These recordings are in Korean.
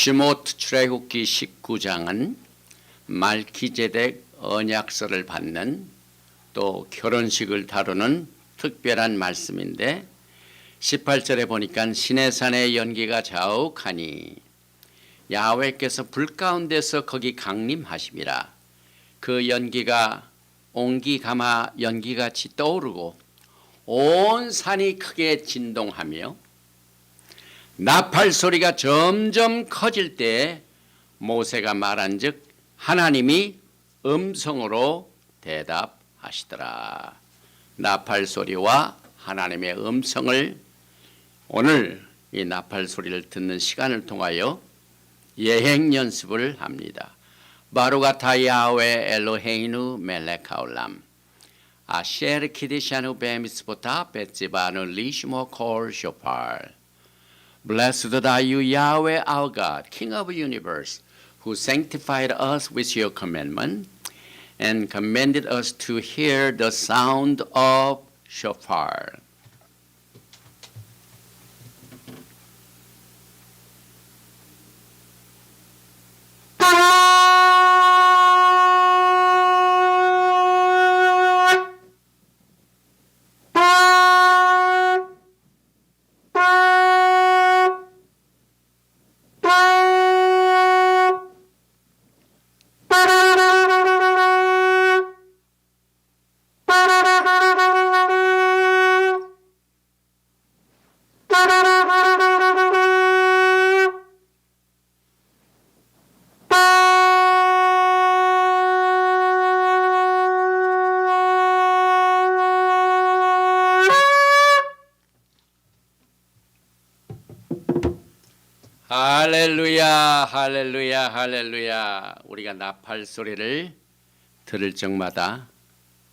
시모트 출애굽기 19장은 말기제덱 언약서를 받는 또 결혼식을 다루는 특별한 말씀인데 18절에 보니까 시내산의 연기가 자욱하니 야훼께서 불 가운데서 거기 강림하심이라. 그 연기가 옹기가마 연기같이 떠오르고 온 산이 크게 진동하며 나팔 소리가 점점 커질 때 모세가 말한즉 하나님이 음성으로 대답하시더라. 나팔 소리와 하나님의 음성을 오늘 이 나팔 소리를 듣는 시간을 통하여 예행 연습을 합니다. 바루가타 야훼 엘로헤이누 멜렉 하올람 아셰르 키디샤누 베미스보타 베츠바누 리시모 콜 쇼팔. Blessed are you, Yahweh our God, King of the universe, who sanctified us with your commandment and commanded us to hear the sound of shofar. 할렐루야, 할렐루야, 할렐루야. 우리가 나팔 소리를 들을 적마다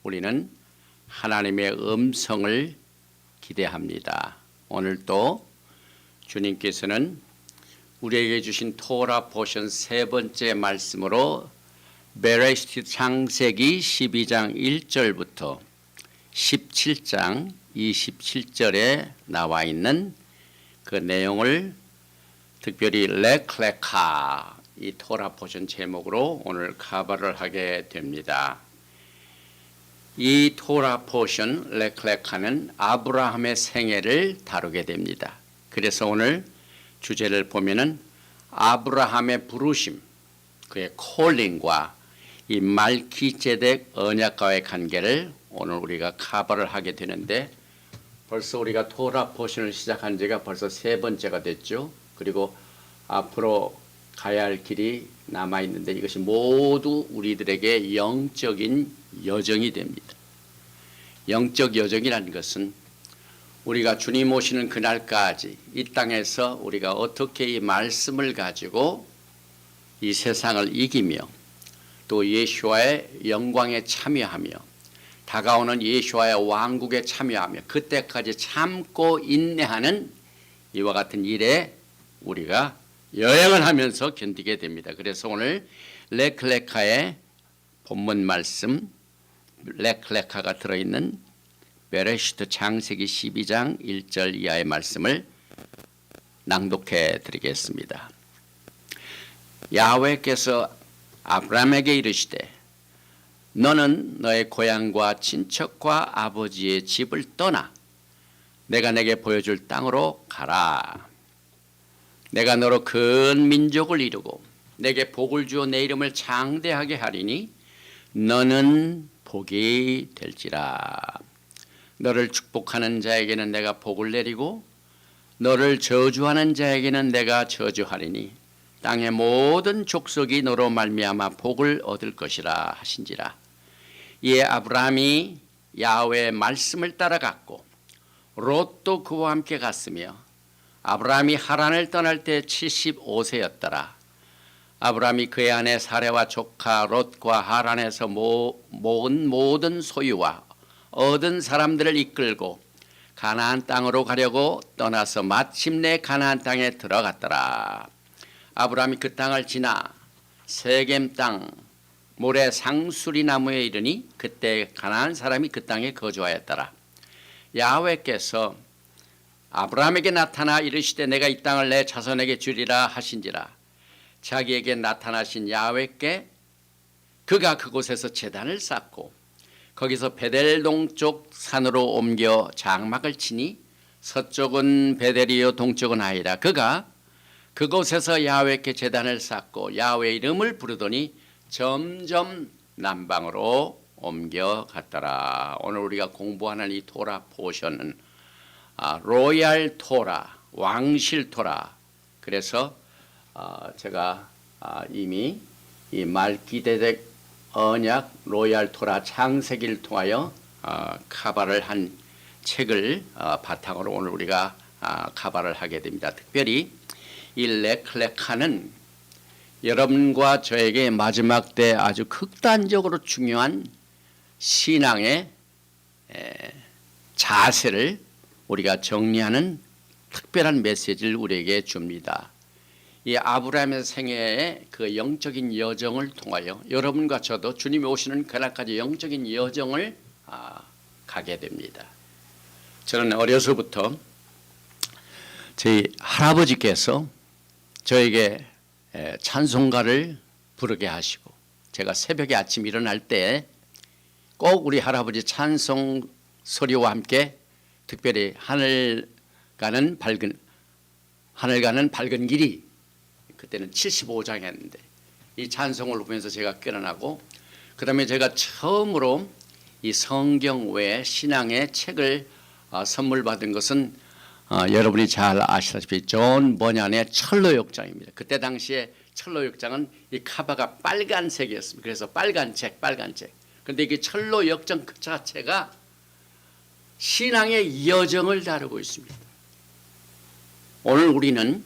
우리는 하나님의 음성을 기대합니다. 오늘 또 주님께서는 우리에게 주신 토라 포션 세 번째 말씀으로 베레시트 창세기 12장 1절부터 17장 27절에 나와 있는 그 내용을 특별히 렉레카 이 토라 포션 제목으로 오늘 카바를 하게 됩니다. 이 토라 포션 렉레카는 아브라함의 생애를 다루게 됩니다. 그래서 오늘 주제를 보면은 아브라함의 부르심, 그의 콜링과 이 말기제덱 언약과의 관계를 오늘 우리가 카바를 하게 되는데 벌써 우리가 토라 포션을 시작한 지가 벌써 세 번째가 됐죠. 그리고 앞으로 가야 할 길이 남아 있는데 이것이 모두 우리들에게 영적인 여정이 됩니다. 영적 여정이라는 것은 우리가 주님 오시는 그날까지 이 땅에서 우리가 어떻게 이 말씀을 가지고 이 세상을 이기며 또 예수와의 영광에 참여하며 다가오는 예수와의 왕국에 참여하며 그때까지 참고 인내하는 이와 같은 일에 우리가 여행을 하면서 견디게 됩니다. 그래서 오늘 렉레카의 본문 말씀 렉레카가 들어있는 베레시트 창세기 12장 1절 이하의 말씀을 낭독해 드리겠습니다. 야훼께서 아브라함에게 이르시되 너는 너의 고향과 친척과 아버지의 집을 떠나 내가 내게 보여줄 땅으로 가라. 내가 너로 큰 민족을 이루고 내게 복을 주어 내 이름을 장대하게 하리니 너는 복이 될지라. 너를 축복하는 자에게는 내가 복을 내리고 너를 저주하는 자에게는 내가 저주하리니 땅의 모든 족속이 너로 말미암아 복을 얻을 것이라 하신지라. 이에 아브라함이 야훼의 말씀을 따라갔고 롯도 그와 함께 갔으며 아브라함이 하란을 떠날 때 75세였더라. 아브라함이 그의 아내 사레와 조카 롯과 하란에서 모은 모든 소유와 얻은 사람들을 이끌고 가나안 땅으로 가려고 떠나서 마침내 가나안 땅에 들어갔더라. 아브라함이 그 땅을 지나 세겜 땅 모래 상수리 나무에 이르니 그때 가나안 사람이 그 땅에 거주하였더라. 야훼께서 아브라함에게 나타나 이르시되 내가 이 땅을 내 자손에게 주리라 하신지라. 자기에게 나타나신 야훼께 그가 그곳에서 제단을 쌓고 거기서 베델 동쪽 산으로 옮겨 장막을 치니 서쪽은 베델이요 동쪽은 아이라. 그가 그곳에서 야훼께 제단을 쌓고 야훼 이름을 부르더니 점점 남방으로 옮겨갔더라. 오늘 우리가 공부하는 이 토라 포션은 로얄 토라, 왕실 토라. 그래서 제가 이미 이 말기데덱 언약 로얄 토라 창세기를 통하여 카바를 한 책을 바탕으로 오늘 우리가 카바를 하게 됩니다. 특별히 이 레클레카는 여러분과 저에게 마지막 때 아주 극단적으로 중요한 신앙의 자세를 우리가 정리하는 특별한 메시지를 우리에게 줍니다. 이 아브라함의 생애의 그 영적인 여정을 통하여 여러분과 저도 주님이 오시는 그날까지 영적인 여정을 가게 됩니다. 저는 어려서부터 저희 할아버지께서 저에게 찬송가를 부르게 하시고 제가 새벽에 아침 일어날 때 꼭 우리 할아버지 찬송 소리와 함께 특별히 하늘 가는 밝은 길이 그때는 75장이었는데 이 찬송을 보면서 제가 깨어나고 그 다음에 제가 처음으로 이 성경 외에 신앙의 책을 선물 받은 것은 여러분이 잘 아시다시피 존 버년의 철로역장입니다. 그때 당시에 철로역장은 이 카바가 빨간색이었습니다. 그래서 빨간 책. 그런데 이게 철로역장 그 자체가 신앙의 여정을 다루고 있습니다. 오늘 우리는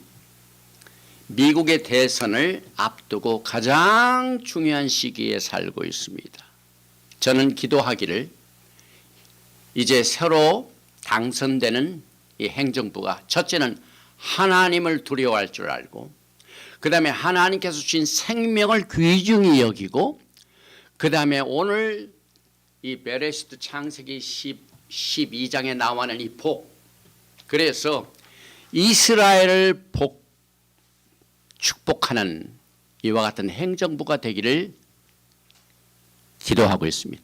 미국의 대선을 앞두고 가장 중요한 시기에 살고 있습니다. 저는 기도하기를 이제 새로 당선되는 이 행정부가 첫째는 하나님을 두려워할 줄 알고 그 다음에 하나님께서 주신 생명을 귀중히 여기고 그 다음에 오늘 이 베레시트 창세기 12장에 나와는 이 복, 그래서 이스라엘을 축복하는 이와 같은 행정부가 되기를 기도하고 있습니다.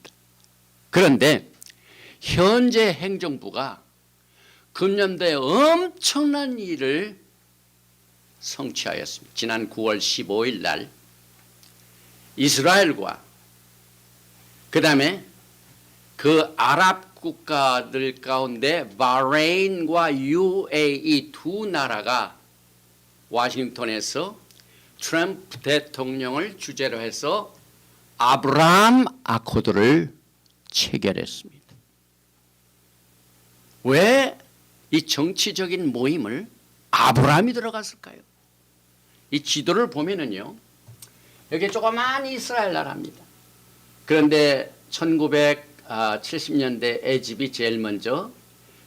그런데 현재 행정부가 금년도에 엄청난 일을 성취하였습니다. 지난 9월 15일 날 이스라엘과 그 다음에 그 아랍 국가들 가운데 바레인과 UAE 두 나라가 워싱턴에서 트럼프 대통령을 주재로 해서 아브라함 아코드를 체결했습니다. 왜 이 정치적인 모임을 아브라함이 들어갔을까요? 이 지도를 보면은요, 여기 조그만 이스라엘 나라입니다. 그런데 1970년대 에집이 제일 먼저,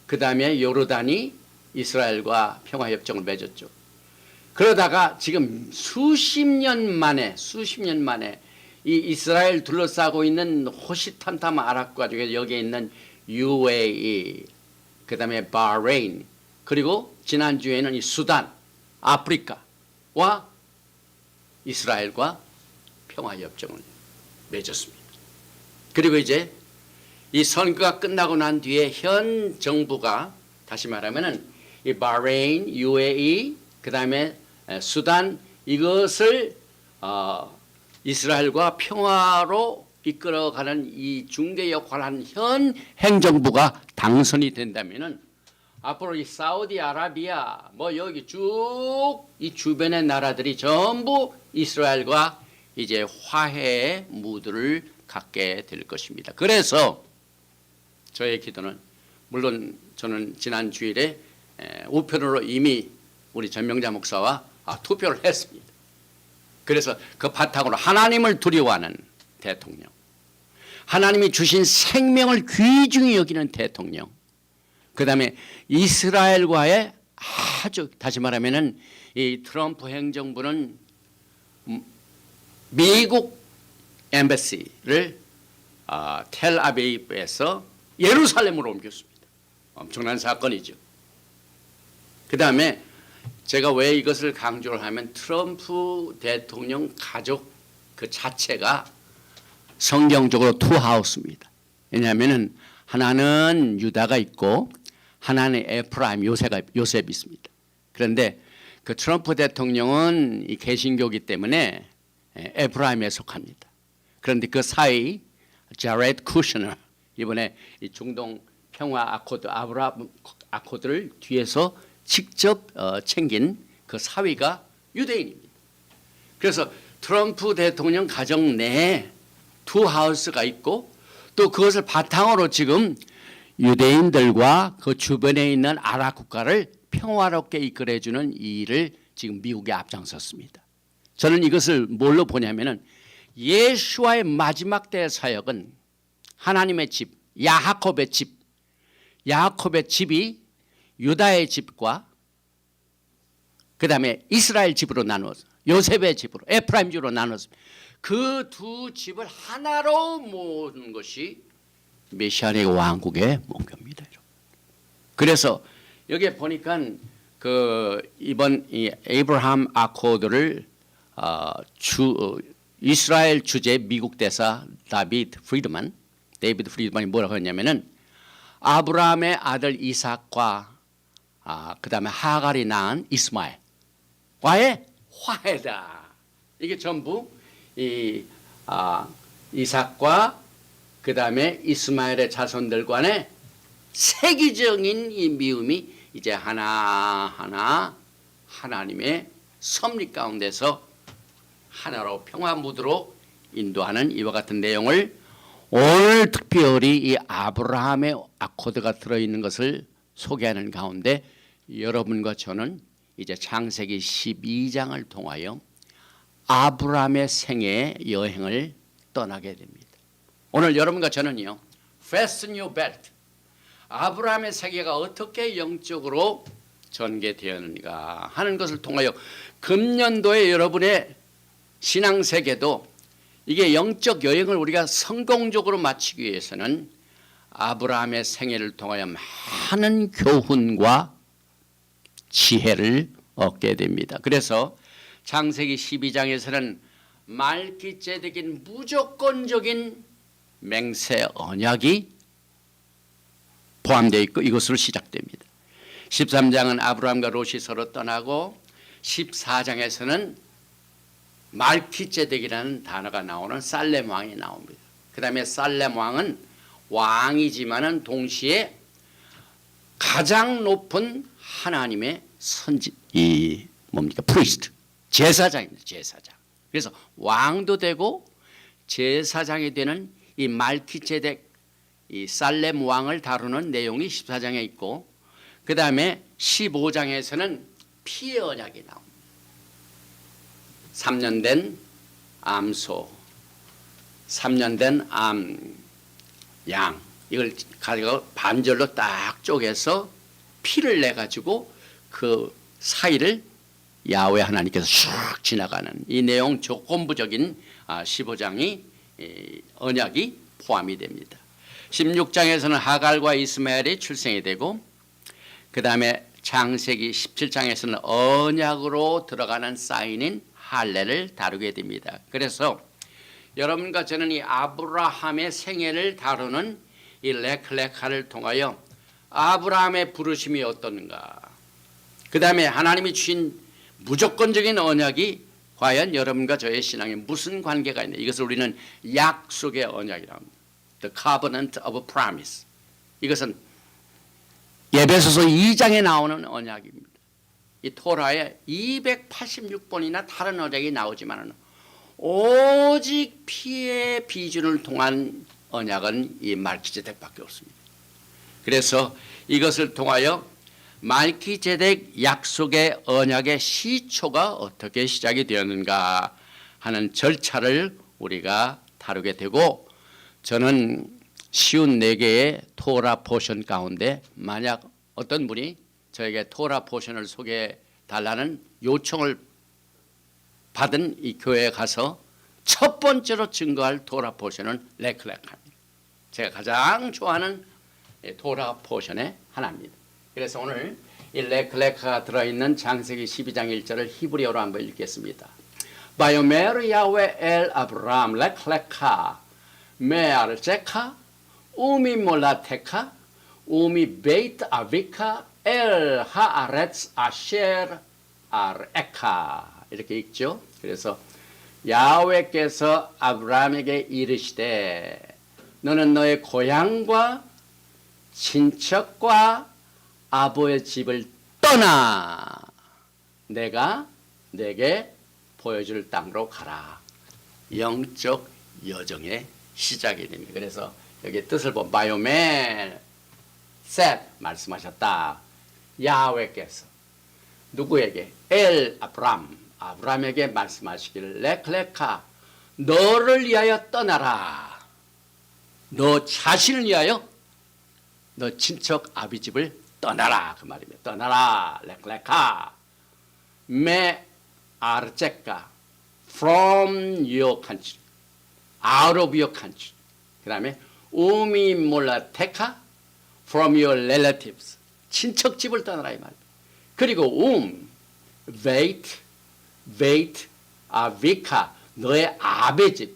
그 다음에 요르단이 이스라엘과 평화협정을 맺었죠. 그러다가 지금 수십 년 만에 이 이스라엘 둘러싸고 있는 호시탐탐 아랍과 중에 여기에 있는 UAE, 그 다음에 바레인, 그리고 지난주에는 이 수단, 아프리카와 이스라엘과 평화협정을 맺었습니다. 그리고 이제 이 선거가 끝나고 난 뒤에 현 정부가 다시 말하면은 이 바레인, UAE, 그 다음에 수단 이것을 이스라엘과 평화로 이끌어가는 이 중개 역할을 한 현 행정부가 당선이 된다면은 앞으로 이 사우디아라비아 뭐 여기 쭉 이 주변의 나라들이 전부 이스라엘과 이제 화해의 무드를 갖게 될 것입니다. 그래서 저의 기도는 물론 저는 지난 주일에 우편으로 이미 우리 전명자 목사와 투표를 했습니다. 그래서 그 바탕으로 하나님을 두려워하는 대통령, 하나님이 주신 생명을 귀중히 여기는 대통령, 그 다음에 이스라엘과의 아주 다시 말하면은 이 트럼프 행정부는 미국 엠베시를 텔아비브에서 예루살렘으로 옮겼습니다. 엄청난 사건이죠. 그 다음에 제가 왜 이것을 강조를 하면 트럼프 대통령 가족 그 자체가 성경적으로 투하우스입니다. 왜냐하면 하나는 유다가 있고 하나는 에프라임 요셉이 있습니다. 그런데 그 트럼프 대통령은 이 개신교이기 때문에 에프라임에 속합니다. 그런데 그 사이 자렛 쿠셔너 이번에 이 중동 평화 아코드 아브라함 아코드를 뒤에서 직접 챙긴 그 사위가 유대인입니다. 그래서 트럼프 대통령 가정 내에 투 하우스가 있고 또 그것을 바탕으로 지금 유대인들과 그 주변에 있는 아랍 국가를 평화롭게 이끌어주는 일을 지금 미국에 앞장섰습니다. 저는 이것을 뭘로 보냐면은 예수와의 마지막 때의 사역은 하나님의 집, 야하콥의 집이 유다의 집과 그 다음에 이스라엘 집으로 나누어서 요셉의 집으로 에프라임 집으로 나누었습니다. 그 두 집을 하나로 모은 것이 메시아의 왕국의 목표입니다. 그래서 여기에 보니까 그 이번 이 에이브라함 아코드를 이스라엘 주재 미국 대사 데이비드 프리드만이 뭐라고 했냐면은 아브라함의 아들 이삭과 그다음에 하갈이 낳은 이스마엘과의 화해다. 이게 전부 이삭과 그다음에 이스마엘의 자손들 간의 세계적인 이 미움이 이제 하나하나 하나님의 섭리 가운데서 하나로 평화 무드로 인도하는 이와 같은 내용을 오늘 특별히 이 아브라함의 아코드가 들어있는 것을 소개하는 가운데 여러분과 저는 이제 창세기 12장을 통하여 아브라함의 생애 여행을 떠나게 됩니다. 오늘 여러분과 저는요, Fasten your belt. 아브라함의 세계가 어떻게 영적으로 전개되었는가 하는 것을 통하여 금년도에 여러분의 신앙 세계도 이게 영적 여행을 우리가 성공적으로 마치기 위해서는 아브라함의 생애를 통하여 많은 교훈과 지혜를 얻게 됩니다. 그래서 창세기 12장에서는 말기ጼ덱인 무조건적인 맹세 언약이 포함되어 있고 이것으로 시작됩니다. 13장은 아브라함과 롯이 서로 떠나고 14장에서는 말기ጼ덱이라는 단어가 나오는 살렘 왕이 나옵니다. 그 다음에 살렘 왕은 왕이지만은 동시에 가장 높은 하나님의 프리스트, 제사장입니다. 제사장. 그래서 왕도 되고 제사장이 되는 이 말기ጼ덱, 이 살렘 왕을 다루는 내용이 14장에 있고, 그 다음에 15장에서는 피의 언약이 나옵니다. 3년 된 암소, 3년 된 양, 이걸 가지고 반절로 딱 쪼개서 피를 내 가지고 그 사이를 야훼 하나님께서 슉 지나가는 이 내용 조건부적인 15장이 언약이 포함이 됩니다. 16장에서는 하갈과 이스마엘이 출생이 되고, 그 다음에 창세기 17장에서는 언약으로 들어가는 사인인 할례를 다루게 됩니다. 그래서 여러분과 저는 이 아브라함의 생애를 다루는 이 레클레카를 통하여 아브라함의 부르심이 어떤가, 그 다음에 하나님이 주신 무조건적인 언약이 과연 여러분과 저의 신앙에 무슨 관계가 있냐, 이것을 우리는 약속의 언약이라고 합니다. The covenant of promise. 이것은 에베소서 2장에 나오는 언약입니다. 이 토라에 286번이나 다른 언약이 나오지만 오직 피의 비준을 통한 언약은 이 말기ጼ덱밖에 없습니다. 그래서 이것을 통하여 말기ጼ덱 약속의 언약의 시초가 어떻게 시작이 되었는가 하는 절차를 우리가 다루게 되고, 저는 쉬운 4개의 토라 포션 가운데 만약 어떤 분이 저에게 토라 포션을 소개해 달라는 요청을 받은 이 교회에 가서 첫 번째로 증거할 토라 포션은 레클레카입니다. 제가 가장 좋아하는 토라 포션의 하나입니다. 그래서 오늘 이 레클레카가 들어있는 창세기 12장 1절을 히브리어로 한번 읽겠습니다. 바요메르 야훼 엘 아브람 레클레카 메아르제카 우미 몰라테카 우미 베이트 아비카 엘 하아렛스 아셰르 아르에카 이렇게 읽죠. 그래서 야훼께서 아브라함에게 이르시되 너는 너의 고향과 친척과 아버의 집을 떠나 내가 내게 보여줄 땅으로 가라. 영적 여정의 시작이 됩니다. 그래서 여기 뜻을 보면 바요멜 셋 말씀하셨다. 야훼께서 누구에게? 엘 아브람에게 말씀하시기를 레클레카 너를 위하여 떠나라. 너 자신을 위하여 너 친척 아비집을 떠나라 그 말입니다. 떠나라 레클레카 메 아르제카 from your country out of your country 그 다음에 우미 몰라테카 from your relatives 친척집을 떠나라 이 말입니다. 그리고 베이트 아비카 너의 아베 집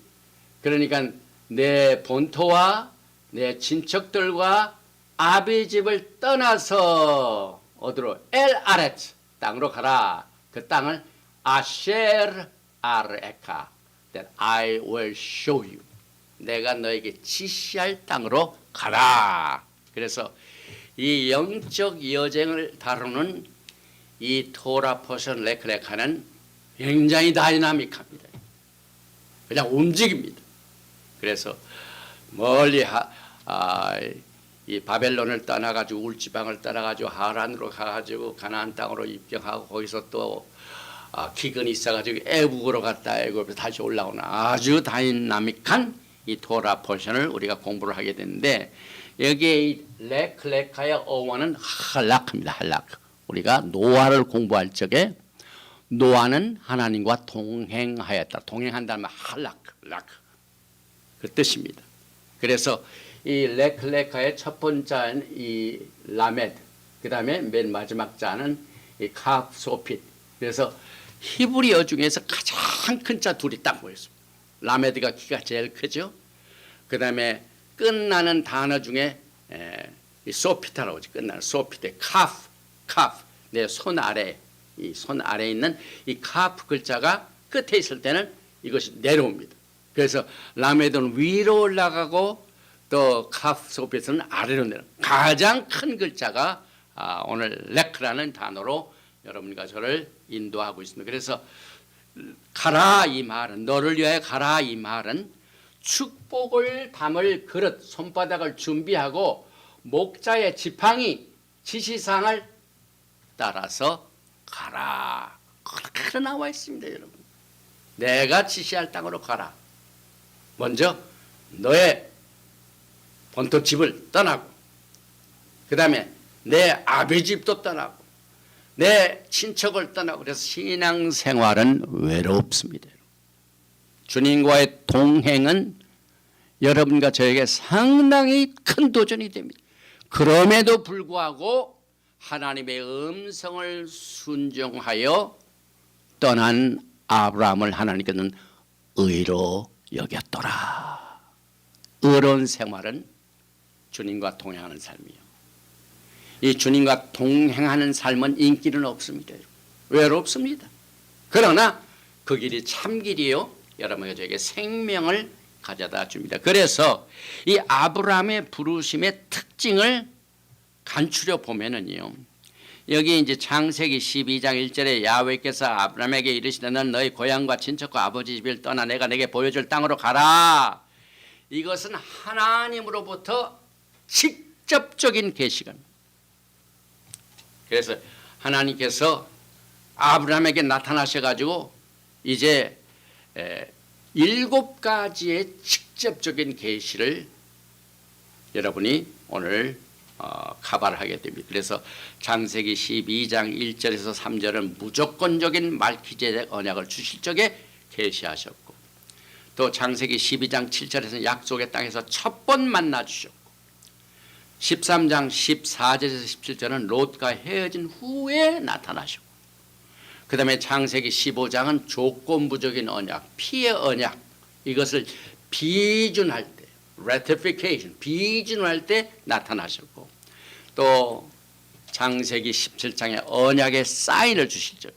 그러니까 내 본토와 내 친척들과 아비 집을 떠나서 어디로? 엘 아레츠 땅으로 가라. 그 땅을 아셰르 아르에카 that I will show you. 내가 너에게 지시할 땅으로 가라. 그래서 이 영적 여정을 다루는 이 토라 포션 레클레카는 굉장히 다이나믹합니다. 그냥 움직입니다. 그래서 멀리 이 바벨론을 떠나가지고 울지방을 떠나가지고 하란으로 가가지고 가나안 땅으로 입경하고 거기서 또 기근이 있어가지고 애국으로 갔다 애국으로 다시 올라오는 아주 다이나믹한 이 토라 포션을 우리가 공부를 하게 되는데 여기에 이 레클레카의 어원은 할락입니다. 할락. 우리가 노아를 공부할 적에 노아는 하나님과 동행하였다. 동행한다는 말 할락, 그 뜻입니다. 그래서 이 레클레카의 첫 번째는 이 라메드, 그 다음에 맨 마지막 자는 이 카프소핏. 그래서 히브리어 중에서 가장 큰 자 둘이 딱 모였습니다. 라메드가 키가 제일 크죠. 그 다음에 끝나는 단어 중에 이 소피타라고 하죠. 끝나는 소피트, 카프, 내 손 아래, 이 손 아래에 있는 이 카프 글자가 끝에 있을 때는 이것이 내려옵니다. 그래서 라메드는 위로 올라가고 또 카프 소피트는 아래로 내려. 가장 큰 글자가 오늘 레크라는 단어로 여러분과 저를 인도하고 있습니다. 그래서 가라 이 말은 너를 위하여 가라 이 말은 축복을 담을 그릇 손바닥을 준비하고 목자의 지팡이 지시사항을 따라서 가라. 그렇게 나와 있습니다. 여러분. 내가 지시할 땅으로 가라. 먼저 너의 본토 집을 떠나고 그 다음에 내 아비 집도 떠나고 내 친척을 떠나고 그래서 신앙생활은 외롭습니다. 주님과의 동행은 여러분과 저에게 상당히 큰 도전이 됩니다. 그럼에도 불구하고 하나님의 음성을 순종하여 떠난 아브라함을 하나님께서는 의로 여겼더라. 의로운 생활은 주님과 동행하는 삶이에요. 이 주님과 동행하는 삶은 인기는 없습니다. 외롭습니다. 그러나 그 길이 참 길이요. 여러분과 저에게 생명을 가져다 줍니다. 그래서 이 아브라함의 부르심의 특징을 간추려 보면은요. 여기 이제 창세기 12장 1절에 야훼께서 아브라함에게 이르시되 너는 너희 고향과 친척과 아버지 집을 떠나 내가 내게 보여줄 땅으로 가라. 이것은 하나님으로부터 직접적인 계시입니다. 그래서 하나님께서 아브라함에게 나타나셔가지고 이제 7가지의 직접적인 계시를 여러분이 오늘 카바를 됩니다. 그래서 창세기 12장 1절에서 3절은 무조건적인 말기제덱 언약을 주실 적에 계시하셨고 또 창세기 12장 7절에서는 약속의 땅에서 첫 번 만나 주셨고 13장 14절에서 17절은 롯과 헤어진 후에 나타나시고, 그 다음에 창세기 15장은 조건부적인 언약, 피의 언약, 이것을 비준할 때, ratification, 비준할 때 나타나셨고, 또 창세기 17장에 언약의 사인을 주실 적에,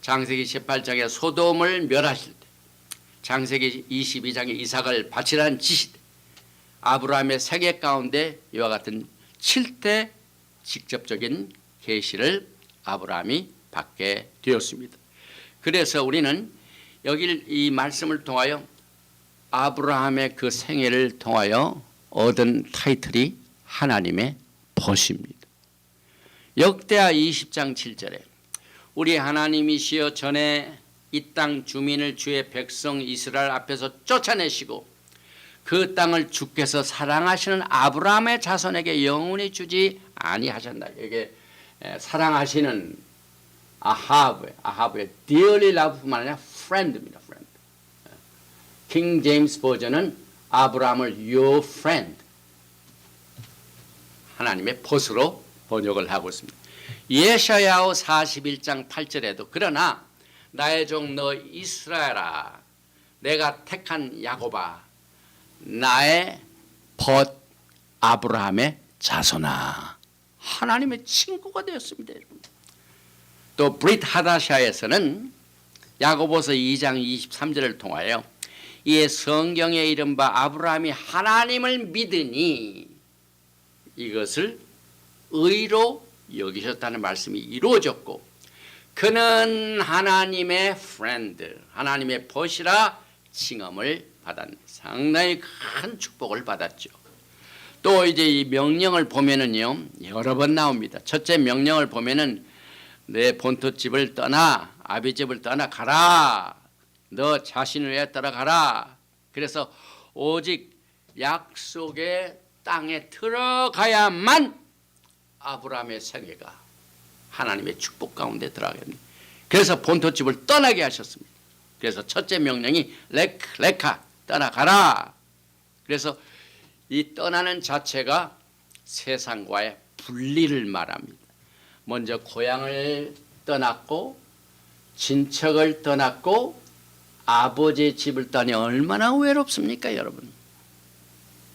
창세기 18장에 소돔을 멸하실 때, 창세기 22장에 이삭을 바치라는 지시 때, 아브라함의 세계 가운데 이와 같은 7대 직접적인 계시를 아브라함이 받게 되었습니다. 그래서 우리는 여기 이 말씀을 통하여 아브라함의 그 생애를 통하여 얻은 타이틀이 하나님의 벗입니다. 역대하 20장 7절에 우리 하나님이시여 전에 이 땅 주민을 주의 백성 이스라엘 앞에서 쫓아내시고 그 땅을 주께서 사랑하시는 아브라함의 자손에게 영원히 주지 아니하셨나. 이게 사랑하시는 아합의 dearly loved뿐만 아니라 friend입니다. friend. 킹 제임스 버전은 아브라함을 your friend, 하나님의 벗으로 번역을 하고 있습니다. 예샤야오 41장 8절에도 그러나 나의 종 너 이스라엘아, 내가 택한 야곱아, 나의 벗 아브라함의 자손아, 하나님의 친구가 되었습니다. 여러분. 또 브릿 하다샤에서는 야고보서 2장 23절을 통하여 이에 성경에 이른바 아브라함이 하나님을 믿으니 이것을 의로 여기셨다는 말씀이 이루어졌고, 그는 하나님의 friend, 하나님의 벗이라 칭함을 받았네. 상당히 큰 축복을 받았죠. 또 이제 이 명령을 보면은요, 여러 번 나옵니다. 첫째 명령을 보면은 내 본토집을 떠나 아비 집을 떠나 가라. 너 자신을 위해 따라가라. 그래서 오직 약속의 땅에 들어가야만 아브라함의 생애가 하나님의 축복 가운데 들어가겠네. 그래서 본토집을 떠나게 하셨습니다. 그래서 첫째 명령이 레카 떠나가라. 그래서 이 떠나는 자체가 세상과의 분리를 말합니다. 먼저 고향을 떠났고 친척을 떠났고 아버지의 집을 떠나니 얼마나 외롭습니까, 여러분?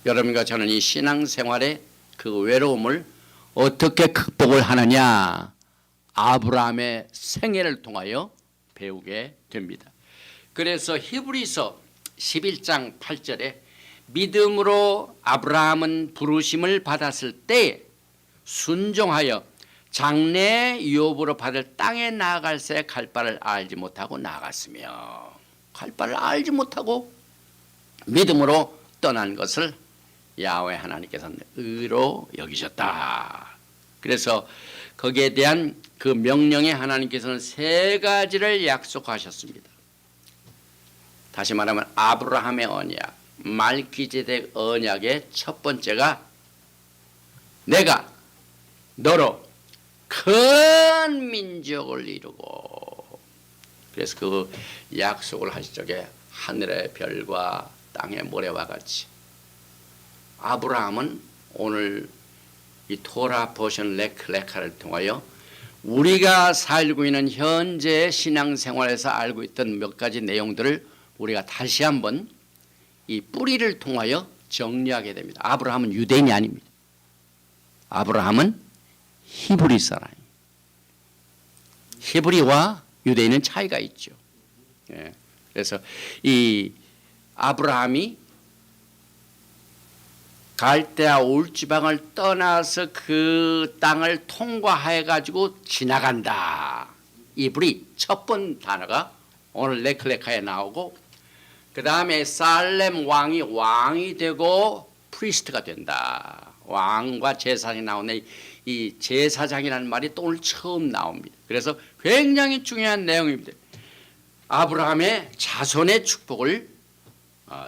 여러분과 저는 이 신앙생활의 그 외로움을 어떻게 극복을 하느냐, 아브라함의 생애를 통하여 배우게 됩니다. 그래서 히브리서 11장 8절에 믿음으로 아브라함은 부르심을 받았을 때 순종하여 장래 유업으로 받을 땅에 나아갈 새 갈 바를 알지 못하고 나아갔으며, 갈 바를 알지 못하고 믿음으로 떠난 것을 야훼 하나님께서는 의로 여기셨다. 그래서 거기에 대한 그 명령에 하나님께서는 세 가지를 약속하셨습니다. 다시 말하면 아브라함의 언약, 말기제덱 언약의 첫 번째가 내가 너로 큰 민족을 이루고, 그래서 그 약속을 하실 적에 하늘의 별과 땅의 모래와 같이 아브라함은 오늘 이 토라 버션 레카를 통하여 우리가 살고 있는 현재 신앙생활에서 알고 있던 몇 가지 내용들을 우리가 다시 한번 이 뿌리를 통하여 정리하게 됩니다. 아브라함은 유대인이 아닙니다. 아브라함은 히브리 사람입니다. 히브리와 유대인은 차이가 있죠. 예. 그래서 이 아브라함이 갈대아 울지방을 떠나서 그 땅을 통과해 가지고 지나간다. 이브리 첫 번 단어가 오늘 레클레카에 나오고, 그 다음에 살렘 왕이 되고 프리스트가 된다. 왕과 제사장이 나오네. 이 제사장이라는 말이 또 오늘 처음 나옵니다. 그래서 굉장히 중요한 내용입니다. 아브라함의 자손의 축복을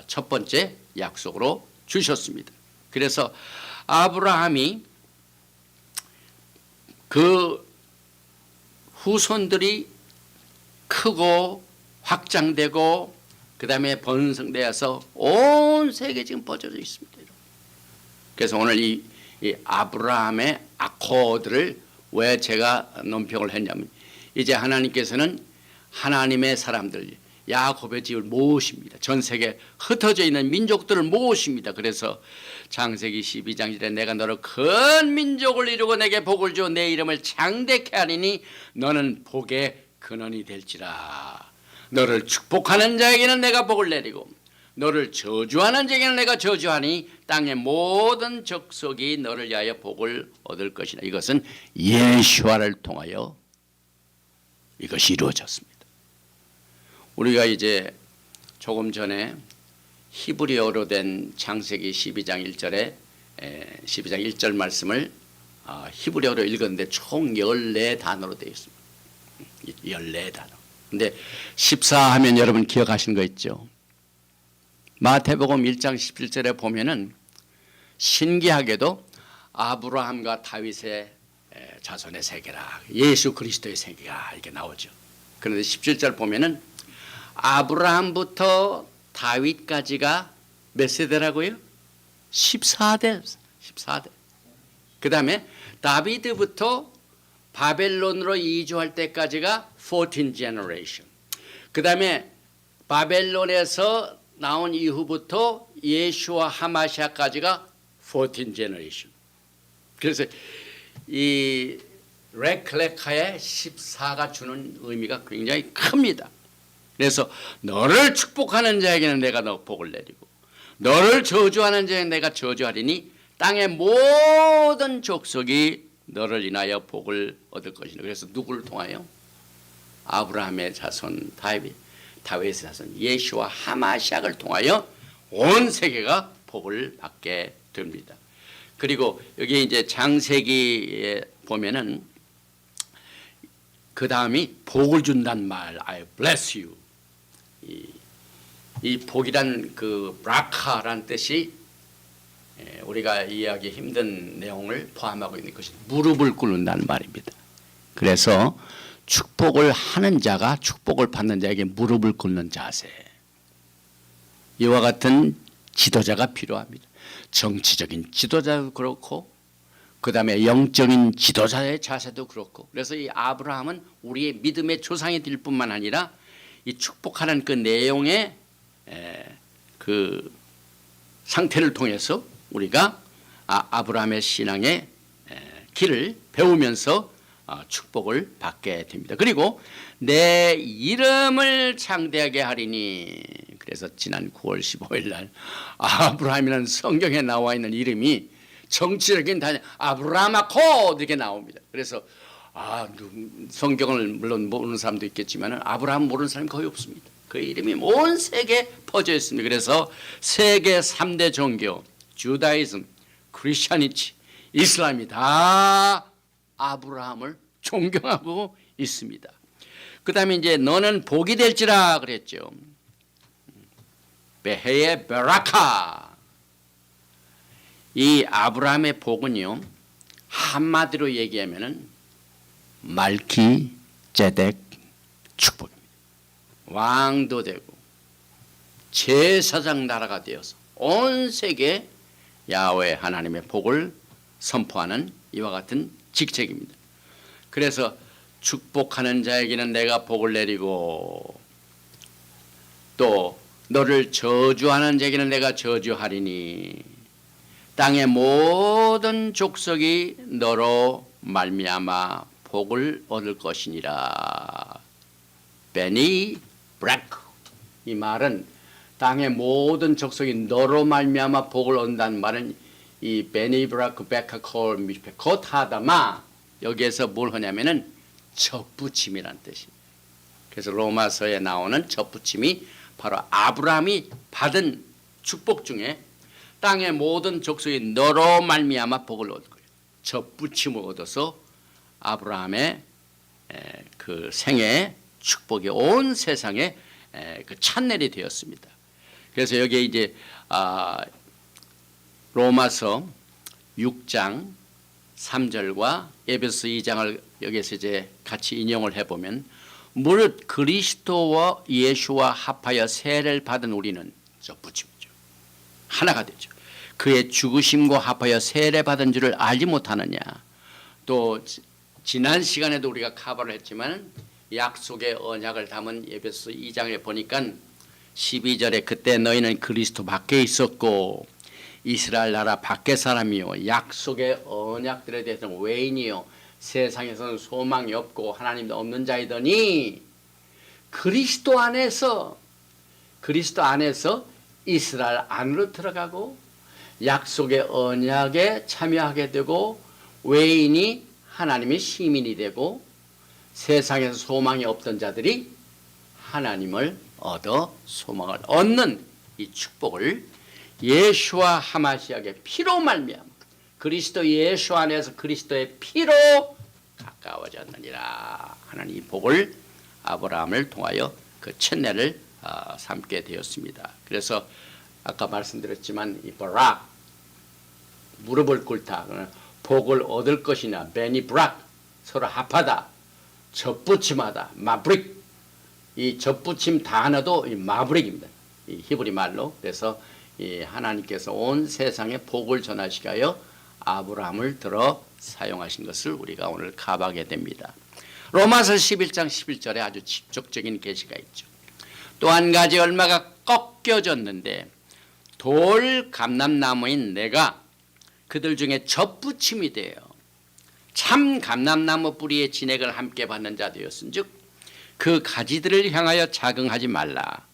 첫 번째 약속으로 주셨습니다. 그래서 아브라함이 그 후손들이 크고 확장되고 그 다음에 번성되어서 온 세계에 지금 퍼져져 있습니다. 그래서 오늘 이 이 아브라함의 아코드를 왜 제가 논평을 했냐면, 이제 하나님께서는 하나님의 사람들 야곱의 집을 모으십니다. 전 세계 흩어져 있는 민족들을 모으십니다. 그래서 창세기 12장 1절에 내가 너를 큰 민족을 이루고 내게 복을 주어 내 이름을 장대케 하리니 너는 복의 근원이 될지라. 너를 축복하는 자에게는 내가 복을 내리고 너를 저주하는 자에게는 내가 저주하니 땅의 모든 족속이 너를 위하여 복을 얻을 것이다. 이것은 예수아를 통하여 이것이 이루어졌습니다. 우리가 이제 조금 전에 히브리어로 된 창세기 12장 1절에 12장 1절 말씀을 히브리어로 읽었는데 총 14단어로 되어 있습니다. 14단어. 근데 14 하면 여러분 기억하시는 거 있죠? 마태복음 1장 17절에 보면은 신기하게도 아브라함과 다윗의 자손의 세계라, 예수 그리스도의 세계가 이렇게 나오죠. 그런데 17절 보면은 아브라함부터 다윗까지가 몇 세대라고요? 14대. 14대. 그 다음에 다비드부터 바벨론으로 이주할 때까지가 14 generation. 그 다음에 바벨론에서 나온 이후부터 예수와 하마시아까지가 14 generation. 그래서 이 레클레카의 14가 주는 의미가 굉장히 큽니다. 그래서 너를 축복하는 자에게는 내가 너 복을 내리고 너를 저주하는 자에게는 내가 저주하리니 땅의 모든 족속이 너를 인하여 복을 얻을 것이다. 그래서 누구를 통하여? 아브라함의 자손 다윗의 자손 예수와 하마시아를 통하여 온 세계가 복을 받게 됩니다. 그리고 여기 이제 창세기에 보면은 그 다음이 복을 준단 말, I bless you. 이 복이란 그 브라카란 뜻이 우리가 이해하기 힘든 내용을 포함하고 있는 것이 무릎을 꿇는다는 말입니다. 그래서 축복을 하는 자가 축복을 받는 자에게 무릎을 꿇는 자세. 이와 같은 지도자가 필요합니다. 정치적인 지도자도 그렇고 그 다음에 영적인 지도자의 자세도 그렇고. 그래서 이 아브라함은 우리의 믿음의 조상이 될 뿐만 아니라 이 축복하는 그 내용의 그 상태를 통해서 우리가 아브라함의 신앙의 길을 배우면서 축복을 받게 됩니다. 그리고 내 이름을 창대하게 하리니, 그래서 지난 9월 15일 날 아브라함이라는 성경에 나와 있는 이름이 정치적인 단위 아브라마코 이렇게 나옵니다. 그래서 성경을 물론 모르는 사람도 있겠지만 아브라함 모르는 사람이 거의 없습니다. 그 이름이 온 세계에 퍼져 있습니다. 그래서 세계 3대 종교 주다이즘, 크리스천이치, 이슬람이 다 아브라함을 존경하고 있습니다. 그 다음에 이제 너는 복이 될지라 그랬죠. 베헤의 베라카. 이 아브라함의 복은요, 한마디로 얘기하면은 말키 제덱 축복입니다. 왕도 되고 제사장 나라가 되어서 온 세계에 야훼 하나님의 복을 선포하는 이와 같은 직책입니다. 그래서 축복하는 자에게는 내가 복을 내리고 또 너를 저주하는 자에게는 내가 저주하리니 땅의 모든 족속이 너로 말미암아 복을 얻을 것이니라. 베니 브라크. 이 말은 땅의 모든 족속이 너로 말미암아 복을 얻는다는 말은 이 베니 브라크 베카콜 미페 코타다마, 여기에서 뭘 하냐면은 접붙임이란 뜻입니다. 그래서 로마서에 나오는 접붙임이 바로 아브라함이 받은 축복 중에 땅의 모든 족속이 너로 말미암아 복을 얻을 거예요. 접붙임을 얻어서 아브라함의 그 생애의 축복이 온 세상에 그 찬넬이 되었습니다. 그래서 여기에 이제 로마서 6장 3절과 에베소 2장을 여기서 이제 같이 인용을 해보면, 무릇 그리스도와 예수와 합하여 세례를 받은 우리는 저 붙임이죠. 하나가 되죠. 그의 죽으심과 합하여 세례받은 줄을 알지 못하느냐. 또 지난 시간에도 우리가 커버를 했지만 약속의 언약을 담은 에베소 2장에 보니까 12절에 그때 너희는 그리스도 밖에 있었고 이스라엘 나라 밖의 사람이요 약속의 언약들에 대해서는 외인이요 세상에서는 소망이 없고 하나님도 없는 자이더니 그리스도 안에서 이스라엘 안으로 들어가고 약속의 언약에 참여하게 되고 외인이 하나님의 시민이 되고 세상에서 소망이 없던 자들이 하나님을 얻어 소망을 얻는 이 축복을 예수와 하마시아의 피로 말미암아 그리스도 예수 안에서 그리스도의 피로 가까워졌느니라 하는 이 복을 아브라함을 통하여 그 첫내를 삼게 되었습니다. 그래서 아까 말씀드렸지만 이 바락 무릎을 꿇다 복을 얻을 것이냐 베니브락 서로 합하다 접붙임하다 마브릭 이 접붙임 단어도 이 마브릭입니다. 이 히브리 말로. 그래서 이 하나님께서 온 세상에 복을 전하시게 아브라함을 들어 사용하신 것을 우리가 오늘 가봐하게 됩니다. 로마서 11장 11절에 아주 직접적인 계시가 있죠. 또 한 가지 얼마가 꺾여졌는데 돌 감람나무인 내가 그들 중에 접붙임이 되어 참 감람나무 뿌리의 진액을 함께 받는 자 되었은즉 그 가지들을 향하여 자긍하지 말라.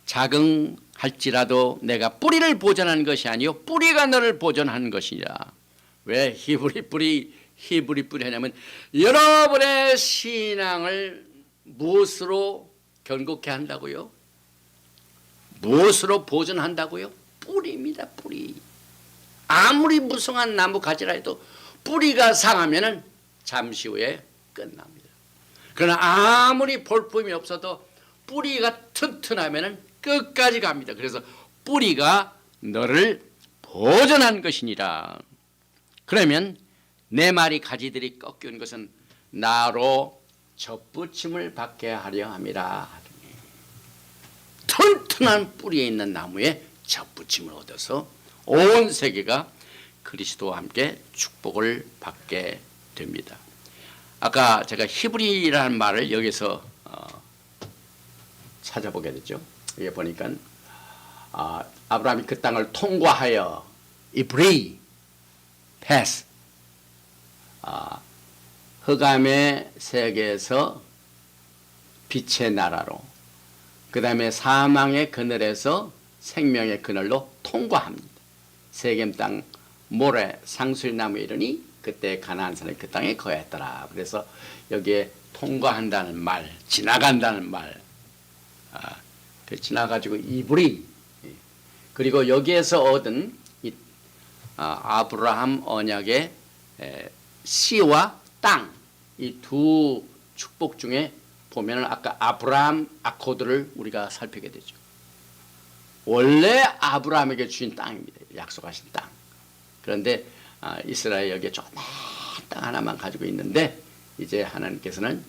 자긍할지라도 내가 뿌리를 보존한 것이 아니요 뿌리가 너를 보존한 것이라. 왜 히브리 뿌리 하냐면 여러분의 신앙을 무엇으로 견고케 한다고요? 무엇으로 보존한다고요? 뿌리입니다. 뿌리. 아무리 무성한 나무 가지라 해도 뿌리가 상하면은 잠시 후에 끝납니다. 그러나 아무리 볼품이 없어도 뿌리가 튼튼하면은 끝까지 갑니다. 그래서 뿌리가 너를 보존한 것이니라. 그러면 내 말이 가지들이 꺾인 것은 나로 접붙임을 받게 하려 함이라. 튼튼한 뿌리에 있는 나무에 접붙임을 얻어서 온 세계가 그리스도와 함께 축복을 받게 됩니다. 아까 제가 히브리라는 말을 여기서 찾아보게 됐죠. 여기 보니까 아브라함이 그 땅을 통과하여 이브리 패스 흑암의 세계에서 빛의 나라로 그 다음에 사망의 그늘에서 생명의 그늘로 통과합니다. 세겜 땅 모래 상술나무 이르니 그때 가나안 사람이 그 땅에 거했더라. 그래서 여기에 통과한다는 말, 지나간다는 말, 지나가지고 이브리 그리고 여기에서 얻은 이 아브라함 언약의 씨와 땅 이 두 축복 중에 보면은 아까 아브라함 아코드를 우리가 살피게 되죠. 원래 아브라함에게 주신 땅입니다. 약속하신 땅. 그런데 이스라엘 여기에 조그만 땅 하나만 가지고 있는데 이제 하나님께서는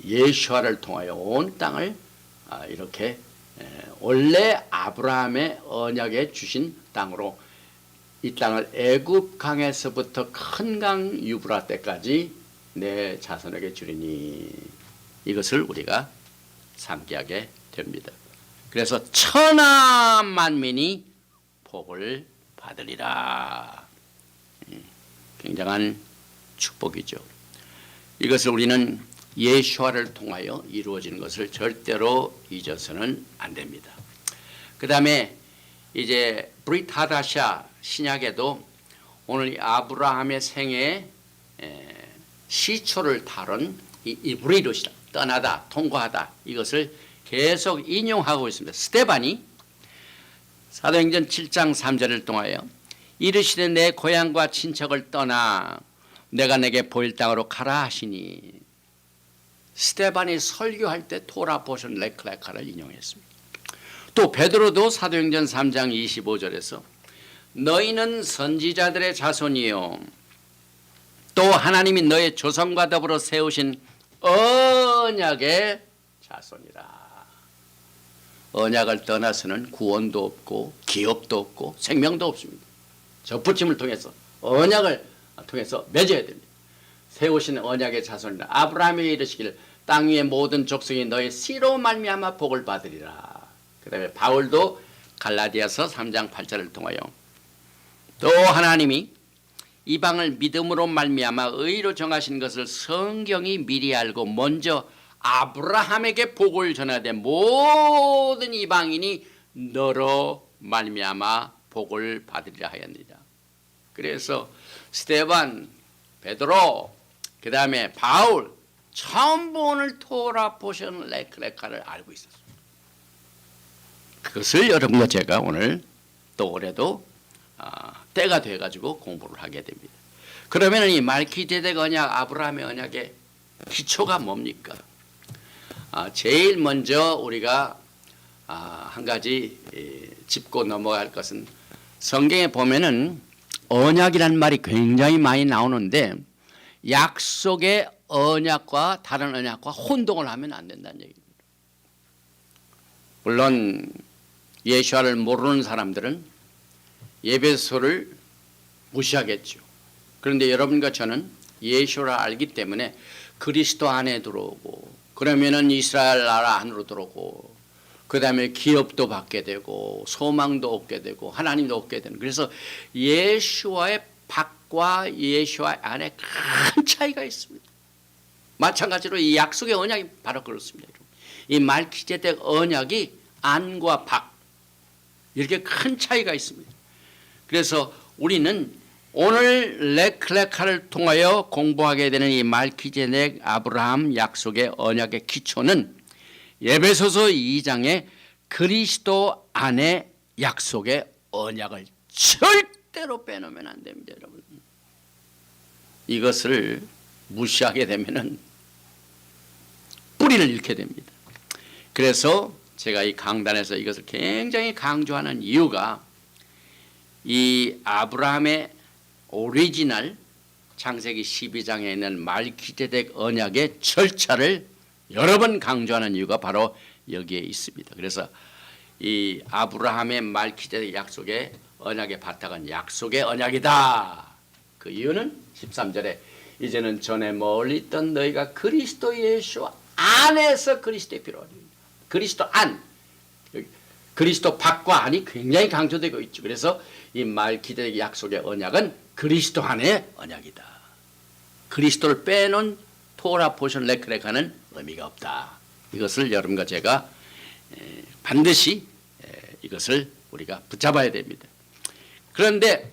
예수아를 통하여 온 땅을 이렇게 원래 아브라함의 언약에 주신 땅으로 이 땅을 애굽 강에서부터 큰 강 유브라 때까지 내 자손에게 주리니 이것을 우리가 상기하게 됩니다. 그래서 천하 만민이 복을 받으리라. 굉장한 축복이죠. 이것을 우리는 예수아를 통하여 이루어지는 것을 절대로 잊어서는 안 됩니다. 그 다음에 이제 브릿 하다샤 신약에도 오늘 아브라함의 생애 시초를 다룬 이 이브리롯이라 떠나다 통과하다 이것을 계속 인용하고 있습니다. 스데반이 사도행전 7장 3절을 통하여 이르시되 내 고향과 친척을 떠나 내가 내게 보일 땅으로 가라 하시니 스데반이 설교할 때 토라 보션 레클레카를 인용했습니다. 또 베드로도 사도행전 3장 25절에서 너희는 선지자들의 자손이요 또 하나님이 너의 조상과 더불어 세우신 언약의 자손이라. 언약을 떠나서는 구원도 없고 기업도 없고 생명도 없습니다. 접붙임을 통해서 언약을 통해서 맺어야 됩니다. 세우신 언약의 자손이라 아브라함이 이르시기를 땅 위의 모든 족속이 너의 씨로 말미암아 복을 받으리라. 그 다음에 바울도 갈라디아서 3장 8절을 통하여 또 하나님이 이방을 믿음으로 말미암아 의로 정하신 것을 성경이 미리 알고 먼저 아브라함에게 복을 전하되 모든 이방인이 너로 말미암아 복을 받으리라 하였느니라. 그래서 스데반, 베드로, 그 다음에 바울 전부 오늘 토라 포션 레크레카를 알고 있었습니다. 그것을 여러분과 제가 오늘 또 올해도 때가 돼가지고 공부를 하게 됩니다. 그러면 이 말키제덱 언약, 아브라함의 언약의 기초가 뭡니까? 제일 먼저 우리가 한 가지 짚고 넘어갈 것은 성경에 보면은 언약이란 말이 굉장히 많이 나오는데 약속의 언약과 다른 언약과 혼동을 하면 안 된다는 얘기입니다. 물론 예수와를 모르는 사람들은 예배소를 무시하겠죠. 그런데 여러분과 저는 예수를 알기 때문에 그리스도 안에 들어오고 그러면은 이스라엘 나라 안으로 들어오고 그 다음에 기업도 받게 되고 소망도 얻게 되고 하나님도 얻게 되는, 그래서 예수와의 밖과 예수와 안에 큰 차이가 있습니다. 마찬가지로 이 약속의 언약이 바로 그렇습니다. 이 말키제덱 언약이 안과 밖 이렇게 큰 차이가 있습니다. 그래서 우리는 오늘 레클레카를 통하여 공부하게 되는 이 말키제덱 아브라함 약속의 언약의 기초는 에베소서 2장의 그리스도 안에 약속의 언약을 절대로 빼놓으면 안 됩니다, 여러분. 이것을 무시하게 되면은 뿌리를 잃게 됩니다. 그래서 제가 이 강단에서 이것을 굉장히 강조하는 이유가 이 아브라함의 오리지널 창세기 12장에 있는 말키제덱 언약의 절차를 여러 번 강조하는 이유가 바로 여기에 있습니다. 그래서 이 아브라함의 말키제덱 약속의 언약의 바탕은 약속의 언약이다. 그 이유는 13절에 이제는 전에 멀리 있던 너희가 그리스도 예수 안에서 그리스도의 피로 그리스도 안, 그리스도 밖과 안이 굉장히 강조되고 있죠. 그래서 이 말키제덱 약속의 언약은 그리스도 안의 언약이다. 그리스도를 빼놓은 토라 포션 레크레카는 의미가 없다. 이것을 여러분과 제가 반드시 이것을 우리가 붙잡아야 됩니다. 그런데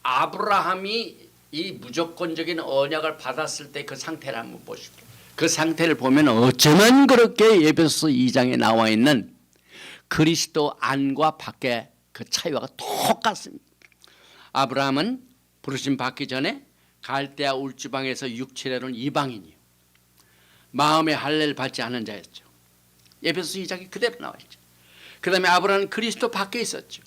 아브라함이 이 무조건적인 언약을 받았을 때 그 상태를 한번 보십시오. 그 상태를 보면 어쩌면 그렇게 에베소서 2장에 나와 있는 그리스도 안과 밖의 그 차이와 똑같습니다. 아브라함은 부르심 받기 전에 갈대아 울주방에서 육체로는 이방인이요, 마음의 할례를 받지 않은 자였죠. 에베소서 2장에 그대로 나와 있죠. 그 다음에 아브라함은 그리스도 밖에 있었죠.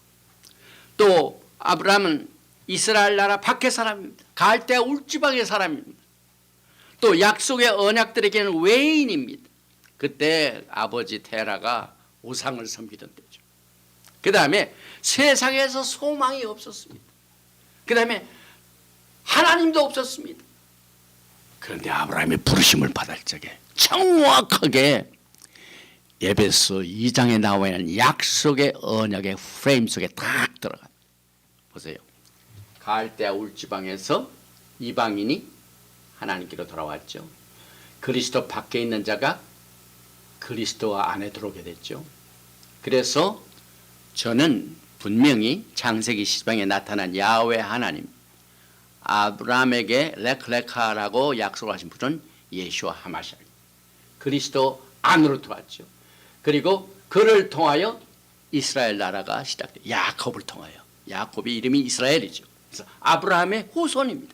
또 아브라함은 이스라엘 나라 밖의 사람입니다. 갈대아 울주방의 사람입니다. 또 약속의 언약들에게는 외인입니다. 그때 아버지 테라가 우상을 섬기던 때죠. 그 다음에 세상에서 소망이 없었습니다. 그 다음에 하나님도 없었습니다. 그런데 아브라함이 부르심을 받을 적에 정확하게 에베소 2장에 나와 있는 약속의 언약의 프레임 속에 딱 들어가. 보세요. 갈대아 울지방에서 이방인이 하나님께로 돌아왔죠. 그리스도 밖에 있는 자가 그리스도 안에 들어오게 됐죠. 그래서 저는 분명히 창세기 10장에 나타난 야훼 하나님, 아브라함에게 레클레카라고 약속하신 분은 예수와 하마샬, 그리스도 안으로 들어왔죠. 그리고 그를 통하여 이스라엘 나라가 시작돼. 야곱을 통하여. 야곱의 이름이 이스라엘이죠. 그래서 아브라함의 후손입니다.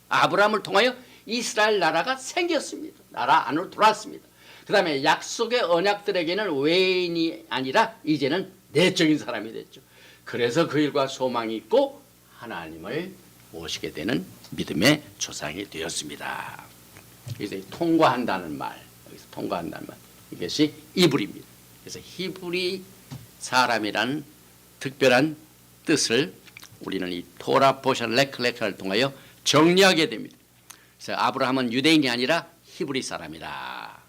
아브라함을 통하여 이스라엘 나라가 생겼습니다. 나라 안으로 들어왔습니다. 그 다음에 약속의 언약들에게는 외인이 아니라 이제는 내적인 사람이 됐죠. 그래서 그 일과 소망이 있고 하나님을 모시게 되는 믿음의 조상이 되었습니다. 그래서 통과한다는 말, 여기서 통과한다는 말, 이것이 이브리입니다. 그래서 히브리 사람이란 특별한 뜻을 우리는 이 토라 포션 레클레카를 통하여 정리하게 됩니다. 그래서 아브라함은 유대인이 아니라 히브리 사람이다.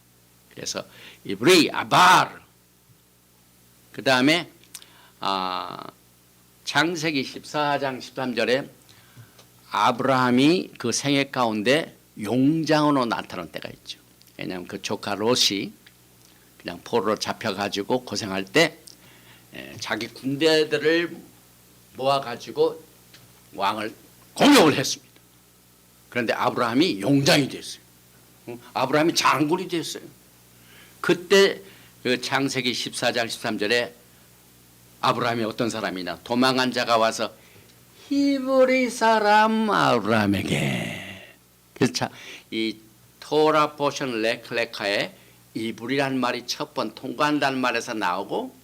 그래서 이브리 아바르. 그 다음에 창세기 14장 13절에 아브라함이 그 생애 가운데 용장으로 나타난 때가 있죠. 왜냐하면 그 조카 롯이 그냥 포로로 잡혀가지고 고생할 때 자기 군대들을 모아가지고 왕을 공격을 했습니다. 그런데 아브라함이 용장이 됐어요. 아브라함이 장군이 됐어요. 그때 그 창세기 14장 13절에 아브라함이 어떤 사람이냐, 도망한 자가 와서 히브리 사람 아브라함에게. 그래서 이 토라 포션 레클레카에 이브리란 말이 첫 번 통과한다는 말에서 나오고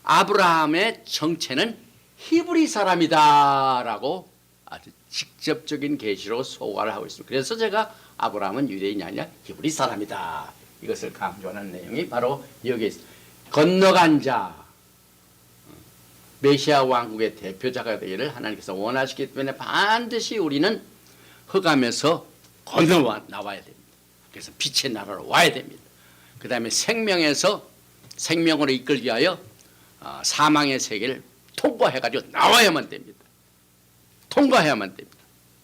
아브라함의 정체는 히브리 사람이다라고 아주 직접적인 계시로 소개를 하고 있습니다. 그래서 제가 아브라함은 유대인이 아니라 히브리 사람이다, 이것을 강조하는 내용이 바로 여기에 있습니다. 건너간 자, 메시아 왕국의 대표자가 되기를 하나님께서 원하시기 때문에 반드시 우리는 흑암에서 건너 나와야 됩니다. 그래서 빛의 나라로 와야 됩니다. 그 다음에 생명에서 생명으로 이끌기 위하여 사망의 세계를 통과해가지고 나와야만 됩니다. 통과해야만 됩니다.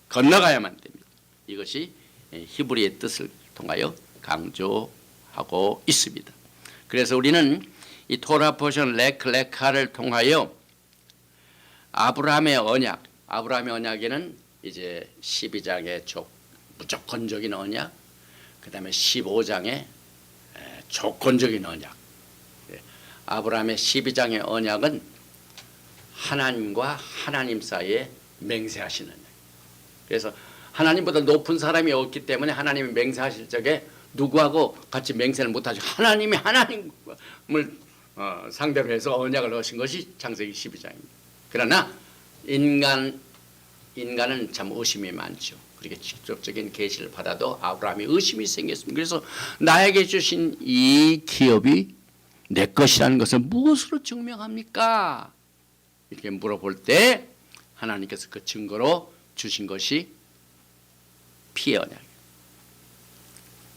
건너가야만 됩니다. 이것이 히브리의 뜻을 통하여 강조하고 있습니다. 그래서 우리는 이 토라 포션 레클레카를 통하여 아브라함의 언약, 아브라함의 언약에는 이제 12장의 무조건적인 언약, 그 다음에 15장의 조건적인 언약. 아브라함의 12장의 언약은 하나님과 하나님 사이에 맹세하시는 언약. 그래서 하나님보다 높은 사람이 없기 때문에 하나님이 맹세하실 적에 누구하고 같이 맹세를 못하죠. 하나님이 하나님을 상대로 해서 언약을 하신 것이 창세기 12장입니다. 그러나 인간은 참 의심이 많죠. 그렇게 직접적인 계시를 받아도 아브라함이 의심이 생겼습니다. 그래서 나에게 주신 이 기업이 내 것이라는 것을 무엇으로 증명합니까? 이렇게 물어볼 때 하나님께서 그 증거로 주신 것이 피의 언약이에요.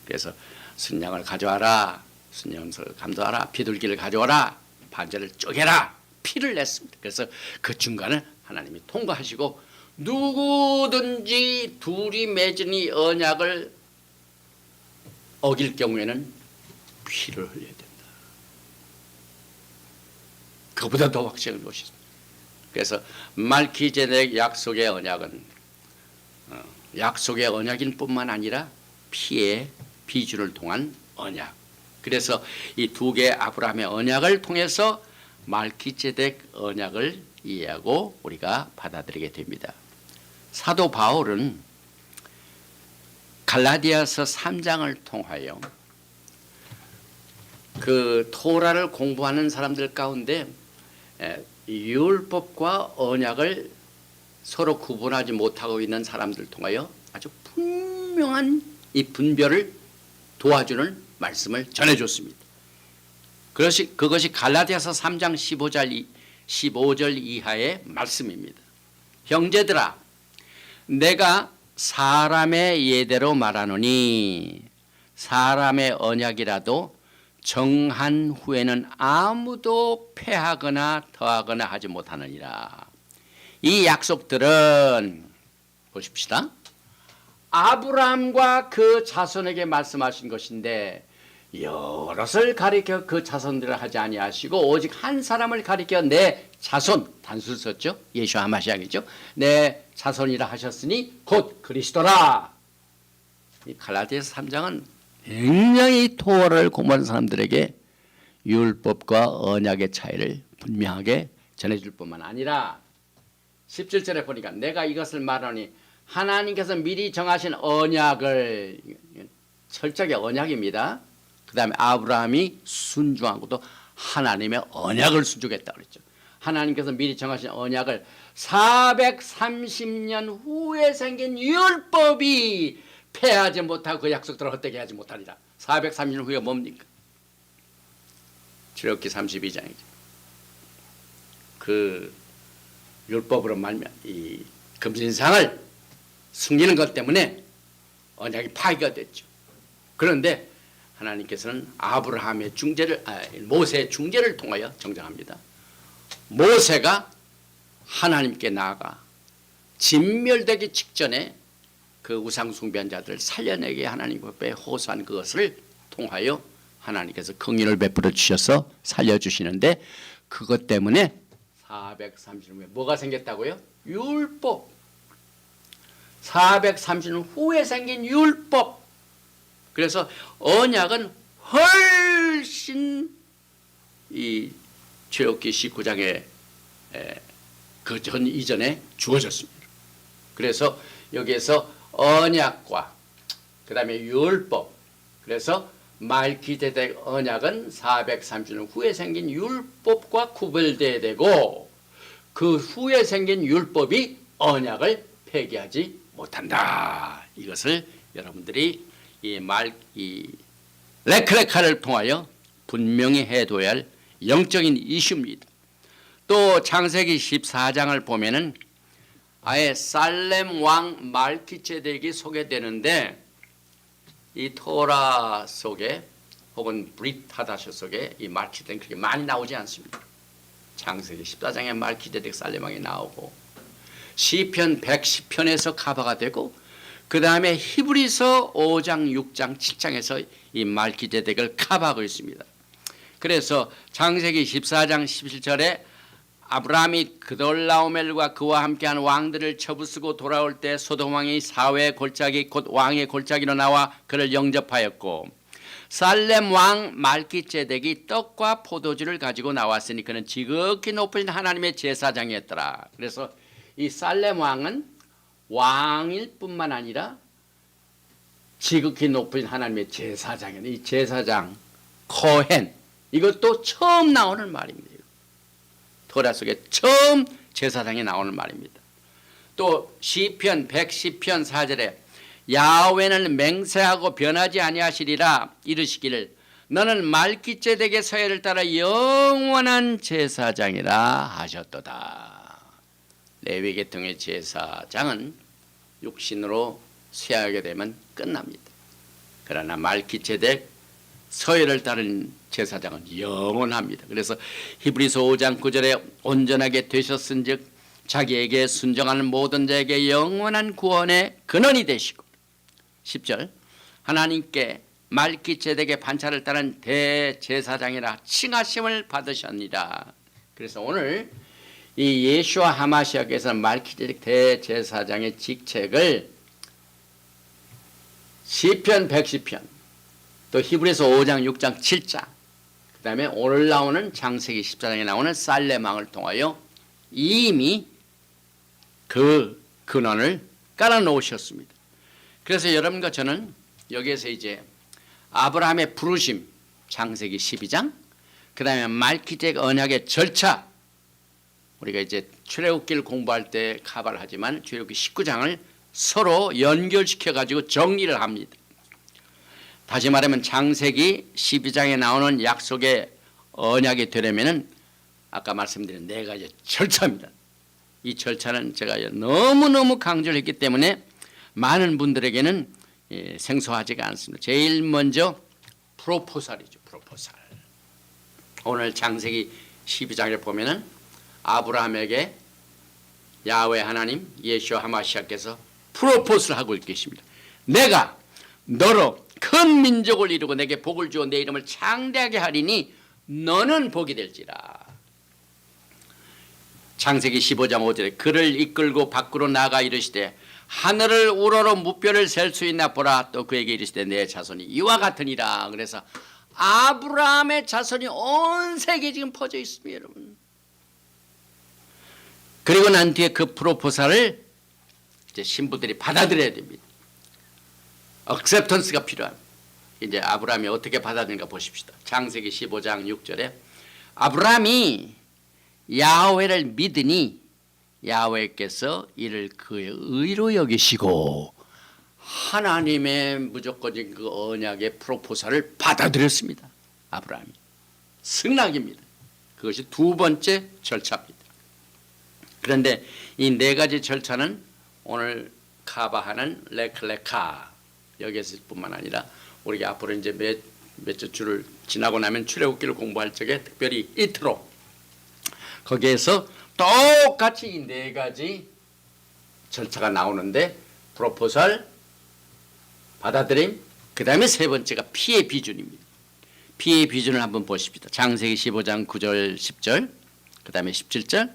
그래서 순양을 가져와라, 순양을 감도하라, 비둘기를 가져와라, 반제를 쪼개라, 피를 냈습니다. 그래서 그 중간을 하나님이 통과하시고 누구든지 둘이 맺은 이 언약을 어길 경우에는 피를 흘려야 된다. 그보다 더 확실한 것이 있습니다. 그래서 말기제덱 약속의 언약은 약속의 언약인 뿐만 아니라 피의 비주를 통한 언약. 그래서 이 두 개의 아브라함의 언약을 통해서 말기제덱 언약을 이해하고 우리가 받아들이게 됩니다. 사도 바울은 갈라디아서 3장을 통하여 그 토라를 공부하는 사람들 가운데 율법과 언약을 서로 구분하지 못하고 있는 사람들 통하여 아주 분명한 이 분별을 도와주는 말씀을 전해줬습니다. 그것이 갈라디아서 3장 15절 이하의 말씀입니다. 형제들아, 내가 사람의 예대로 말하노니 사람의 언약이라도 정한 후에는 아무도 패하거나 더하거나 하지 못하느니라. 이 약속들은 보십시다. 아브라함과 그 자손에게 말씀하신 것인데 여럿을 가리켜 그 자손들을 하지 아니하시고 오직 한 사람을 가리켜 내 자손, 단수를 썼죠. 예수 하마시아겠죠. 내 자손이라 하셨으니 곧 그리스도라. 이 갈라디아서 3장은 굉장히 토라를 공부하는 사람들에게 율법과 언약의 차이를 분명하게 전해줄 뿐만 아니라 17절에 보니까 내가 이것을 말하니 하나님께서 미리 정하신 언약을, 철저하게 언약입니다. 그 다음에 아브라함이 순종하고도 하나님의 언약을 순종했다 그랬죠. 하나님께서 미리 정하신 언약을 430년 후에 생긴 율법이 폐하지 못하고 그 약속들을 헛되게 하지 못하리라. 430년 후에 뭡니까? 출애굽기 32장이죠. 그 율법으로 말면 이 금신상을 숨기는 것 때문에 언약이 파기가 됐죠. 그런데 하나님께서는 아브라함의 중재를 모세의 중재를 통하여 정정합니다. 모세가 하나님께 나아가 진멸되기 직전에 그 우상 숭배한 자들을 살려내게 하나님 앞에 호소한 그것을 통하여 하나님께서 긍휼을 베풀어 주셔서 살려주시는데, 그것 때문에 430년 후에 뭐가 생겼다고요? 율법. 430년 후에 생긴 율법. 그래서 언약은 훨씬 이 출애굽기 19장에 그 전 이전에 주어졌습니다. 그래서 여기에서 언약과 그 다음에 율법, 그래서 말기세덱 언약은 430년 후에 생긴 율법과 구별돼야 되고, 그 후에 생긴 율법이 언약을 폐기하지 못한다. 이것을 여러분들이 이 레크레카를 통하여 분명히 해둬야 할 영적인 이슈입니다. 또 창세기 14장을 보면은 아예 살렘 왕 말기세덱이 소개되는데, 이 토라 속에 혹은 브릿 하다셔 속에 이 말기세덱이 그렇게 많이 나오지 않습니다. 창세기 14장에 말기세덱 살렘 왕이 나오고, 시편 110편에서 가바가 되고, 그 다음에 히브리서 5장, 6장, 7장에서 이 말기세덱을 카바하고 있습니다. 그래서 창세기 14장 17절에 아브라함이 그돌라오멜과 그와 함께한 왕들을 쳐부수고 돌아올 때 소돔 왕이 사회의 골짜기 곧 왕의 골짜기로 나와 그를 영접하였고, 살렘 왕 말기세덱이 떡과 포도주를 가지고 나왔으니 그는 지극히 높으신 하나님의 제사장이었더라. 그래서 이 살렘 왕은 왕일 뿐만 아니라 지극히 높으신 하나님의 제사장이에요. 이 제사장, 코헨, 이것도 처음 나오는 말입니다. 토라 속에 처음 제사장이 나오는 말입니다. 또 시편 110편 4절에 야훼는 맹세하고 변하지 아니하시리라 이르시기를 너는 말기세덱의 서열을 따라 영원한 제사장이라 하셨도다. 레위 계통의 제사장은 육신으로 쇠하게 되면 끝납니다. 그러나 말기세덱 서열을 따른 제사장은 영원합니다. 그래서 히브리서 5장 9절에 온전하게 되셨은즉 자기에게 순종하는 모든 자에게 영원한 구원의 근원이 되시고, 10절 하나님께 말기세덱의 반차를 따른 대제사장이라 칭하심을 받으셨느니라. 그래서 오늘 이 예수와 하마시아께서는 말기세덱 대제사장의 직책을 시편 110편, 또 히브리서 5장, 6장, 7장, 그 다음에 오늘 나오는 창세기 14장에 나오는 살렘 왕을 통하여 이미 그 근원을 깔아놓으셨습니다. 그래서 여러분과 저는 여기에서 이제 아브라함의 부르심, 창세기 12장, 그 다음에 말기세덱 언약의 절차, 우리가 이제 출애굽기를 공부할 때 카바를 하지만 출애굽기 19장을 서로 연결시켜 가지고 정리를 합니다. 다시 말하면 창세기 12장에 나오는 약속의 언약이 되려면은 아까 말씀드린 네 가지 절차입니다. 이 절차는 제가 너무너무 강조를 했기 때문에 많은 분들에게는 생소하지가 않습니다. 제일 먼저 프로포살이죠. 프로포살. 오늘 창세기 12장을 보면은 아브라함에게 야훼 하나님 예수와 하마시아께서 프로포즈를 하고 계십니다. 내가 너로 큰 민족을 이루고 내게 복을 주어 내 이름을 창대하게 하리니 너는 복이 될지라. 창세기 15장 5절에 그를 이끌고 밖으로 나가 이르시되 하늘을 우러러 무뼈를 셀 수 있나 보라. 또 그에게 이르시되 내 자손이 이와 같으니라. 그래서 아브라함의 자손이 온 세계에 지금 퍼져 있습니다, 여러분. 그리고 난 뒤에 그 프로포살을 이제 신부들이 받아들여야 됩니다. 억셉턴스가 필요합니다. 이제 아브라함이 어떻게 받아들인가 보십시다. 창세기 15장 6절에 아브라함이 야훼를 믿으니 야훼께서 이를 그의 의로 여기시고 하나님의 무조건적인 그 언약의 프로포살을 받아들였습니다. 아브라함이 승낙입니다. 그것이 두 번째 절차입니다. 그런데 이 네 가지 절차는 오늘 카바하는 레클레카 여기에서 뿐만 아니라 우리가 앞으로 이제 몇째 주를 지나고 나면 출애굽기를 공부할 적에 특별히 이트로 거기에서 똑같이 이 네 가지 절차가 나오는데 프로포설, 받아들임, 그 다음에 세 번째가 피의 비준입니다. 피의 비준을 한번 보십시다. 창세기 15장 9절 10절 그 다음에 17절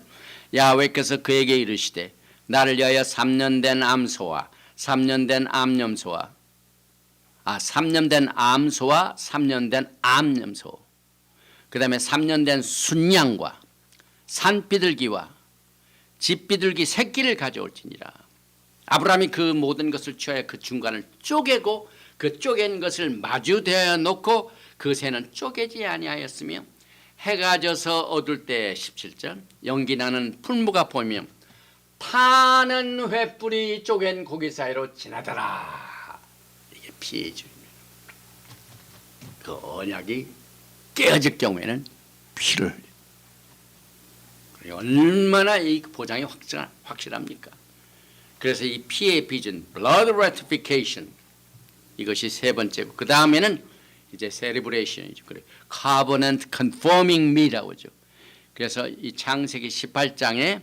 야훼께서 그에게 이르시되 나를 위하여 3년 된 암소와 3년 된 암염소와 3년 된 암소와 3년 된 암염소 그 다음에 3년 된 순양과 산비둘기와 집비둘기 새끼를 가져올지니라. 아브라함이 그 모든 것을 취하여 그 중간을 쪼개고 그 쪼갠 것을 마주대어 놓고 그 새는 쪼개지 아니하였으며 해가 져서 어둘 때 17절 연기나는 풀무가 보이며 타는 횃불이 쪼갠 고기 사이로 지나더라. 이게 피의 주입니다. 그 언약이 깨어질 경우에는 피를 흘려요. 얼마나 이 보장이 확실합니까? 그래서 이 피의 비준, blood ratification 이것이 세 번째고 그 다음에는 이제 celebration이죠. 그래, covenant confirming me라고 하죠. 그래서 이 창세기 18장에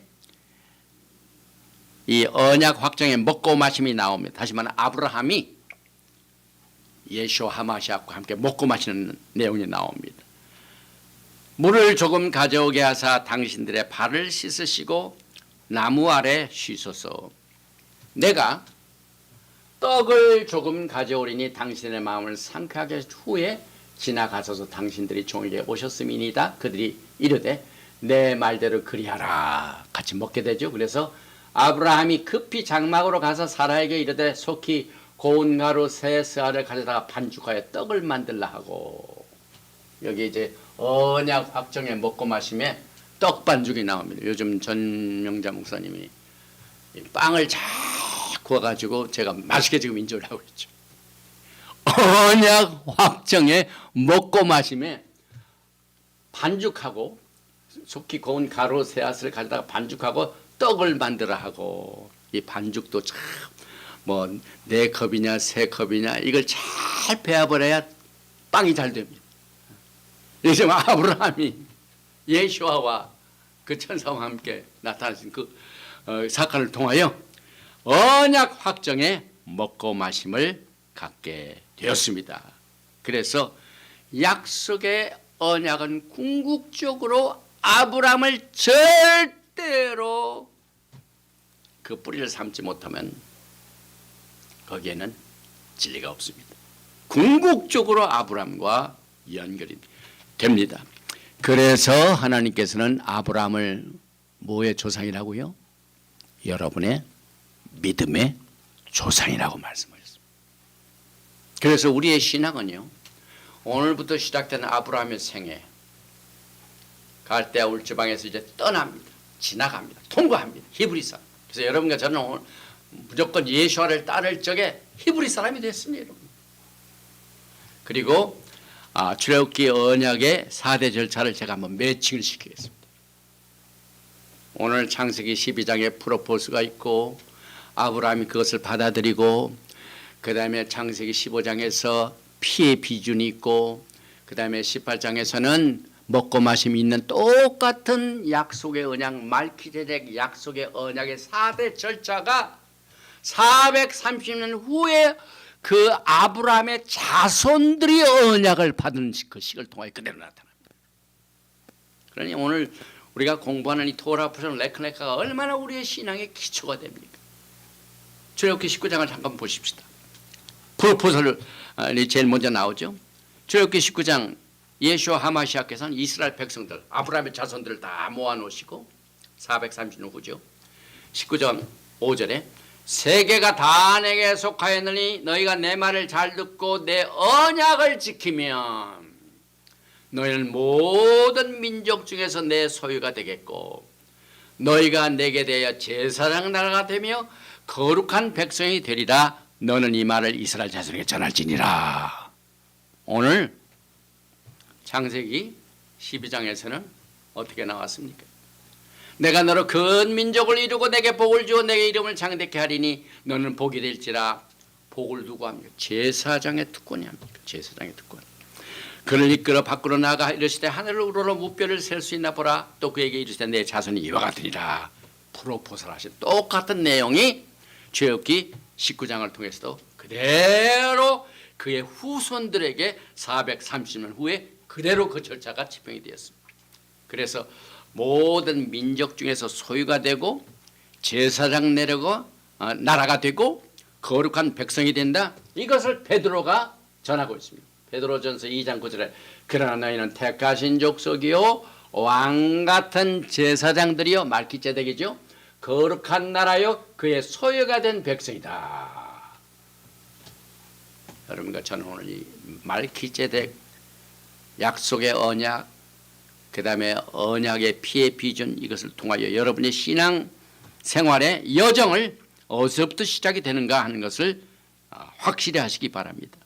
이 언약 확정의 먹고 마심이 나옵니다. 다시 말하면 아브라함이 예수와 하마시아과 함께 먹고 마시는 내용이 나옵니다. 물을 조금 가져오게 하사 당신들의 발을 씻으시고 나무 아래 쉬소서. 내가 떡을 조금 가져오리니 당신의 마음을 상쾌하게 하신 후에 지나가소서. 당신들이 종에게 오셨음이니이다. 그들이 이르되 내 말대로 그리하라. 같이 먹게 되죠. 그래서 아브라함이 급히 장막으로 가서 사라에게 이르되 속히 고운 가루 세 스아를 가져다가 반죽하여 떡을 만들라 하고, 여기 이제 언약 확정에 먹고 마심에 떡 반죽이 나옵니다. 요즘 전명자 목사님이 빵을 잘 구워가지고 제가 맛있게 지금 인조를 하고 있죠. 언약 확정에 먹고 마심에 반죽하고 속히 고운 가루 새앗을 가져다가 반죽하고 떡을 만들어 하고, 이 반죽도 참 뭐 4컵이냐 3컵이냐 이걸 잘 베어버려야 빵이 잘 됩니다. 요즘 아브라함이 예수와와 그 천사와 함께 나타나신 그 사건을 통하여 언약 확정에 먹고 마심을 갖게 되었습니다. 그래서 약속의 언약은 궁극적으로 아브라함을 절대로 그 뿌리를 삼지 못하면 거기에는 진리가 없습니다. 궁극적으로 아브라함과 연결이 됩니다. 그래서 하나님께서는 아브라함을 뭐의 조상이라고요? 여러분의 믿음의 조상이라고 말씀하셨습니다. 그래서 우리의 신앙은요, 오늘부터 시작되는 아브라함의 생애, 갈대아 울지방에서 이제 떠납니다. 지나갑니다. 통과합니다. 히브리 사람. 그래서 여러분과 저는 오늘 무조건 예수와를 따를 적에 히브리 사람이 됐습니다. 여러분. 그리고 출애굽기 언약의 4대 절차를 제가 한번 매칭을 시키겠습니다. 오늘 창세기 12장에 프로포스가 있고 아브라함이 그것을 받아들이고, 그 다음에 창세기 15장에서 피의 비준이 있고, 그 다음에 18장에서는 먹고 마심이 있는 똑같은 약속의 언약, 말키제덱 약속의 언약의 4대 절차가 430년 후에 그 아브라함의 자손들이 언약을 받은 그 시를 통하여 그대로 나타납니다. 그러니 오늘 우리가 공부하는 이 토라 프로그램 레클레카가 얼마나 우리의 신앙의 기초가 됩니까? 출애굽기 19장을 잠깐 보십시다. 프로포설이 제일 먼저 나오죠. 출애굽기 19장 예수와 하마시아께서는 이스라엘 백성들, 아브라함의 자손들을 다 모아놓으시고 430년 후죠. 19장 5절에 세계가 다 내게 속하였느니 너희가 내 말을 잘 듣고 내 언약을 지키면 너희는 모든 민족 중에서 내 소유가 되겠고 너희가 내게 대하여 제사장 나라가 되며 거룩한 백성이 되리라. 너는 이 말을 이스라엘 자손에게 전할지니라. 오늘 창세기 12장에서는 어떻게 나왔습니까? 내가 너로 큰 민족을 이루고 내게 복을 주어 내게 이름을 장대케 하리니 너는 복이 될지라. 복을 누구 합니까? 제사장의 특권이 합니까? 제사장의 특권. 그를 이끌어 밖으로 나가 이르시되 하늘을 우러러 무뼈를 셀 수 있나 보라. 또 그에게 이르시되 내 자손이 이와 같으리라. 프로포즈를 하신 똑같은 내용이 출애굽기 19장을 통해서도 그대로 그의 후손들에게 430년 후에 그대로 그 절차가 집행이 되었습니다. 그래서 모든 민족 중에서 소유가 되고 제사장 내려고 나라가 되고 거룩한 백성이 된다. 이것을 베드로가 전하고 있습니다. 베드로전서 2장 9절에 그러나 너희는 택하신 족속이요 왕 같은 제사장들이요 말기ጼ덱이죠. 거룩한 나라요 그의 소유가 된 백성이다. 여러분과 저는 오늘 이 말기ጼ덱 약속의 언약, 그 다음에 언약의 피의 비준, 이것을 통하여 여러분의 신앙 생활의 여정을 어디서부터 시작이 되는가 하는 것을 확실히 하시기 바랍니다.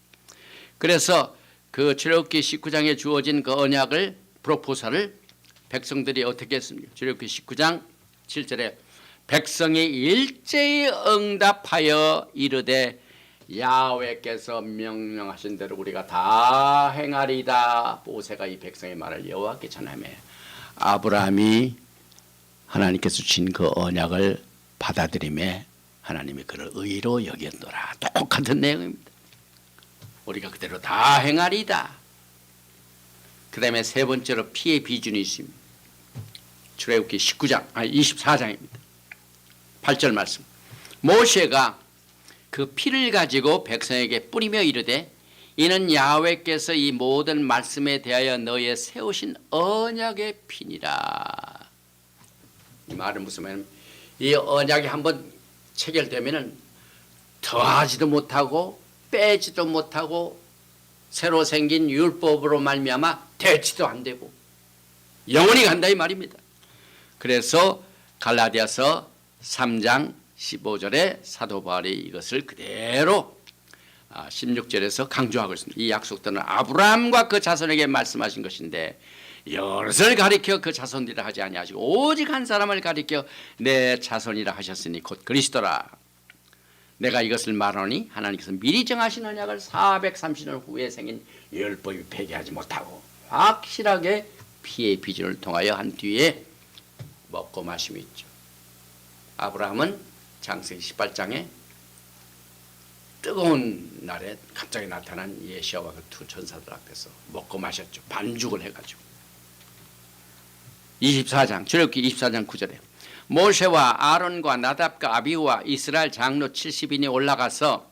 그래서 그 출애굽기 19장에 주어진 그 언약을 프로포사를 백성들이 어떻게 했습니까? 출애굽기 19장 7절에 백성이 일제히 응답하여 이르되 야훼께서 명령하신 대로 우리가 다 행하리다. 모세가 이 백성의 말을 여호와께 전하며 아브라함이 하나님께서 주신 그 언약을 받아들이며 하나님이 그를 의로 여겼노라. 똑같은 내용입니다. 우리가 그대로 다 행하리다. 그 다음에 세 번째로 피의 비준이 있습니다. 출애굽기 24장입니다. 8절 말씀. 모세가 그 피를 가지고 백성에게 뿌리며 이르되 이는 야훼께서 이 모든 말씀에 대하여 너희에 세우신 언약의 피니라. 이 말은 무슨 말이냐면 이 언약이 한번 체결되면은 더하지도 못하고 빼지도 못하고 새로 생긴 율법으로 말미암아 대치도 안 되고 영원히 간다 이 말입니다. 그래서 갈라디아서 3장 15절에 사도 바울이 이것을 그대로 16절에서 강조하고 있습니다. 이 약속들은 아브라함과 그 자손에게 말씀하신 것인데 여럿을 가리켜 그 자손이라 하지 아니하시고 오직 한 사람을 가리켜 내 자손이라 하셨으니 곧 그리스도라. 내가 이것을 말하니 하나님께서 미리 정하신 언약을 430년 후에 생긴 율법이 폐기하지 못하고 확실하게 피의 비준을 통하여 한 뒤에 먹고 마심이 있죠. 아브라함은 창세기 18장에 뜨거운 날에 갑자기 나타난 예시아와 그 두 천사들 앞에서 먹고 마셨죠. 반죽을 해가지고. 24장 출애굽기 24장 9절에 모세와 아론과 나답과 아비후와 이스라엘 장로 70인이 올라가서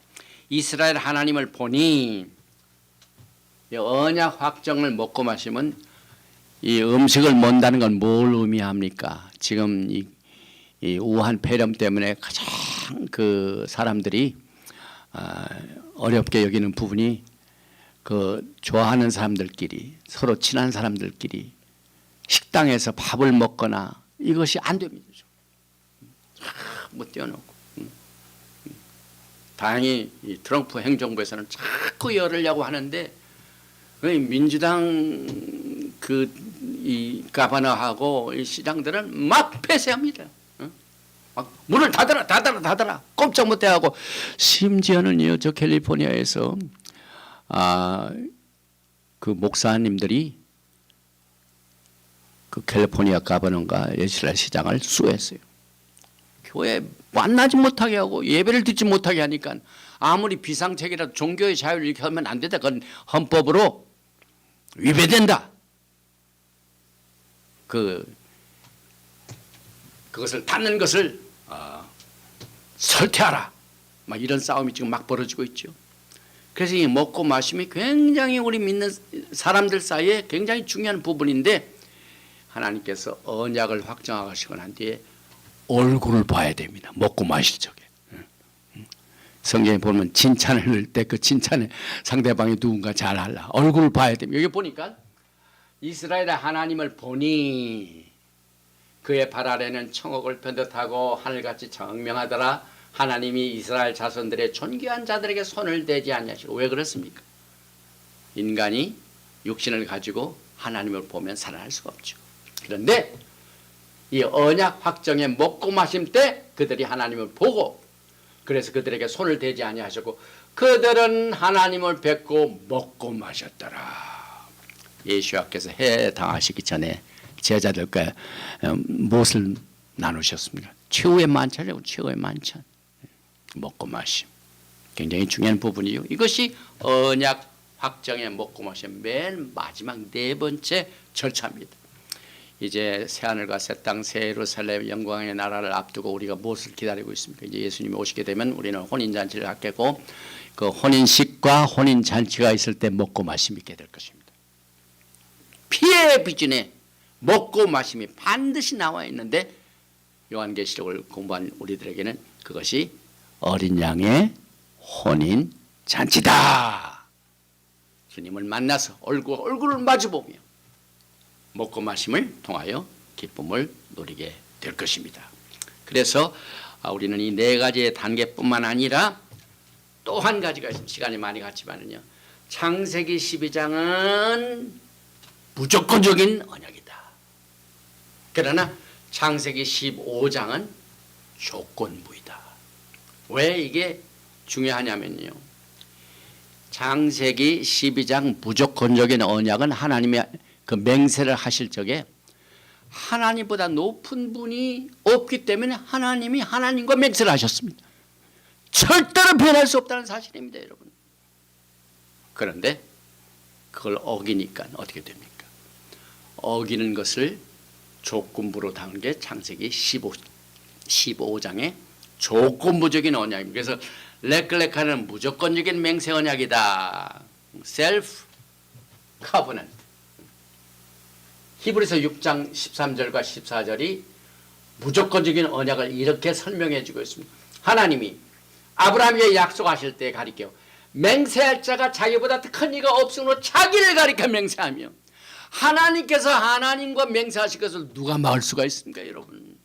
이스라엘 하나님을 보니 이 언약 확정을 먹고 마시면 이 음식을 먹는다는 건 뭘 의미합니까? 지금 이 우한 폐렴 때문에 가장 그 사람들이 어렵게 여기는 부분이 그 좋아하는 사람들끼리 서로 친한 사람들끼리 식당에서 밥을 먹거나 이것이 안 됩니다. 뭐 떼어놓고 다행히 이 트럼프 행정부에서는 자꾸 열으려고 하는데 민주당 이 가바나하고 이 시장들은 막 폐쇄합니다. 막 문을 닫아라 꼼짝 못해 하고 심지어는요 저 캘리포니아에서 그 목사님들이 그 캘리포니아 가버넌가 이스라엘 시장을 수했어요. 교회 만나지 못하게 하고 예배를 듣지 못하게 하니까 아무리 비상책이라도 종교의 자유를 이렇게 하면 안 된다. 그건 헌법으로 위배된다. 그것을 닫는 것을 설퇴하라. 막 이런 싸움이 지금 막 벌어지고 있죠. 그래서 이 먹고 마심이 굉장히 우리 믿는 사람들 사이에 굉장히 중요한 부분인데 하나님께서 언약을 확정하시고 난 뒤에 얼굴을 봐야 됩니다. 먹고 마실 적에. 성경에 보면 칭찬을 넣을 때 그 칭찬에 상대방이 누군가 잘 알라. 얼굴을 봐야 됩니다. 여기 보니까 이스라엘의 하나님을 보니 그의 발 아래는 청옥을 편듯하고 하늘같이 청명하더라. 하나님이 이스라엘 자손들의 존귀한 자들에게 손을 대지 않냐시고. 왜 그렇습니까? 인간이 육신을 가지고 하나님을 보면 살아날 수가 없죠. 그런데 이 언약 확정의 먹고 마심 때 그들이 하나님을 보고, 그래서 그들에게 손을 대지 아니하셨고 그들은 하나님을 뵙고 먹고 마셨더라. 예수께서 해당하시기 전에 제자들과 무엇을 나누셨습니까? 최후의 만찬이라고. 최후의 만찬. 먹고 마심. 굉장히 중요한 부분이요. 이것이 언약 확정의 먹고 마심 맨 마지막 네 번째 절차입니다. 이제 새하늘과 새 땅, 새 예루살렘 영광의 나라를 앞두고 우리가 무엇을 기다리고 있습니까? 이제 예수님이 오시게 되면 우리는 혼인잔치를 갖겠고, 그 혼인식과 혼인잔치가 있을 때 먹고 마심이 있게 될 것입니다. 피의 비준에 먹고 마심이 반드시 나와 있는데, 요한계시록을 공부한 우리들에게는 그것이 어린 양의 혼인잔치다. 주님을 만나서 얼굴을 마주보며 먹고 마심을 통하여 기쁨을 누리게 될 것입니다. 그래서 우리는 이 네 가지의 단계뿐만 아니라 또 한 가지가 있습니다. 시간이 많이 갔지만은요. 창세기 12장은 무조건적인 언약이다. 그러나 창세기 15장은 조건부이다. 왜 이게 중요하냐면요. 창세기 12장 무조건적인 언약은 하나님의 그 맹세를 하실 적에 하나님보다 높은 분이 없기 때문에 하나님이 하나님과 맹세를 하셨습니다. 절대로 변할 수 없다는 사실입니다, 여러분. 그런데 그걸 어기니까 어떻게 됩니까? 어기는 것을 조건부로 담은 게 창세기 15장의 조건부적인 언약입니다. 그래서 렉클레카는 무조건적인 맹세 언약이다. 셀프 커버넌트. 히브리서 6장 13절과 14절이 무조건적인 언약을 이렇게 설명해 주고 있습니다. 하나님이 아브라함에게 약속하실 때 가리켜 맹세할 자가 자기보다 큰 이가 없으므로 자기를 가리켜 맹세하며, 하나님께서 하나님과 맹세하실 것을 누가 막을 수가 있습니까, 여러분?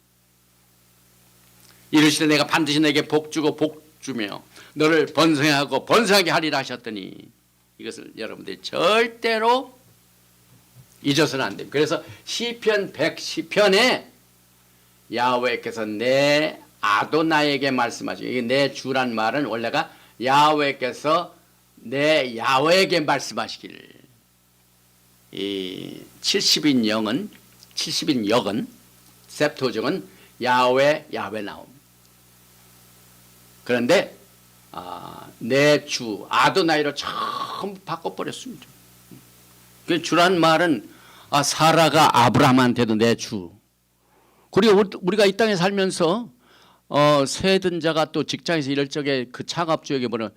이르시되 내가 반드시 내게 복 주고 복 주며 너를 번성하고 번성하게 하리라 하셨더니, 이것을 여러분들이 절대로 잊어서는 안 됩니다. 그래서 시편 110편에 야훼께서 내 아도나에게 말씀하시고, 이게 내 주란 말은 원래가 야훼께서 내 야훼에게 말씀하시기를, 이 70인 역은 셉토적은 야훼 나옴. 그런데 내 주 아도나이로 전부 바꿔버렸습니다. 그 주란 말은 사라가 아브라함한테도 내 주. 그리고 우리가 이 땅에 살면서 세든 자가 또 직장에서 일할 적에 그 창업주에게 뭐는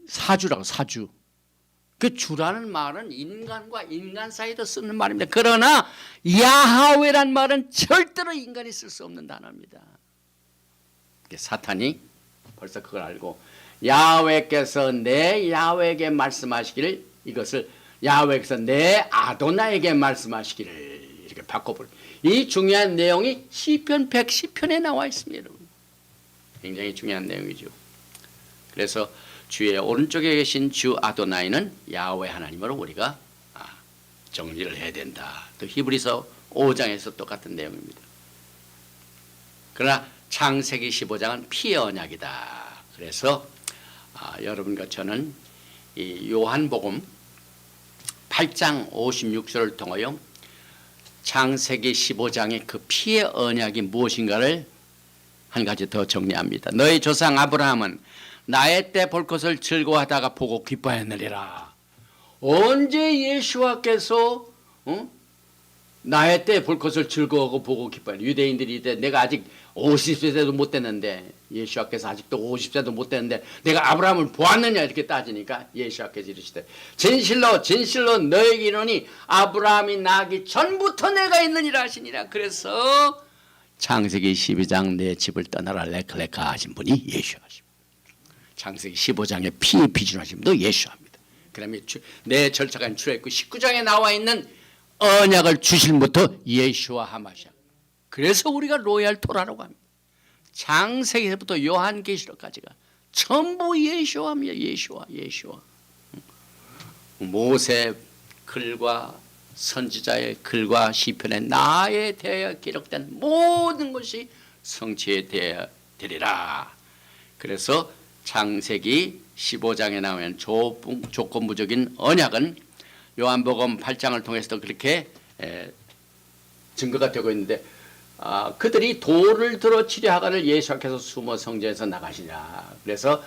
사주라고, 사주. 그 주라는 말은 인간과 인간 사이도 쓰는 말입니다. 그러나 야하웨란 말은 절대로 인간이 쓸 수 없는 단어입니다. 사탄이 벌써 그걸 알고 야훼께서 내 야훼에게 말씀하시기를, 이것을 야훼께서 내 아도나에게 말씀하시기를 이렇게 바꿔버려. 이 중요한 내용이 시편 110편에 나와 있습니다, 여러분. 굉장히 중요한 내용이죠. 그래서 주의 오른쪽에 계신 주 아도나이는 야훼 하나님으로 우리가 정리를 해야 된다. 또 히브리서 5장에서 똑같은 내용입니다. 그러나 창세기 15장은 피의 언약이다. 그래서 여러분과 저는 이 요한복음 8장 56절을 통하여 창세기 15장의 그 피의 언약이 무엇인가를 한 가지 더 정리합니다. 너희 조상 아브라함은 나의 때 볼 것을 즐거워하다가 보고 기뻐하느니라. 언제 예수와께서 나의 때 볼 것을 즐거워하고 보고 기뻐하는, 유대인들이 이때 내가 아직 50세도 못 됐는데, 예수와께서 아직도 50세도 못 됐는데 내가 아브라함을 보았느냐 이렇게 따지니까 예수와께서 이르시되 진실로 진실로 너에게 이르노니 아브라함이 나기 전부터 내가 있느니라 하시니라. 그래서 창세기 12장 내 집을 떠나라 레클레카 하신 분이 예수하십니다. 창세기 15장에 피의 비준하신 분도 예수합니다. 그다음에 내 절차가 출애굽 19장에 나와 있는 언약을 주신 분부터 예수와 하마샤. 그래서 우리가 로얄 토라라고 합니다. 창세기부터 요한계시록까지가 전부 예수와입니다. 예수와. 모세 글과 선지자의 글과 시편에 나에 대하여 기록된 모든 것이 성취되어야 되리라. 그래서 창세기 15장에 나오는 조건부적인 언약은 요한복음 8장을 통해서도 그렇게 증거가 되고 있는데, 그들이 돌을 들어 치려하거늘 예수께서 숨어 성전에서 나가시라. 그래서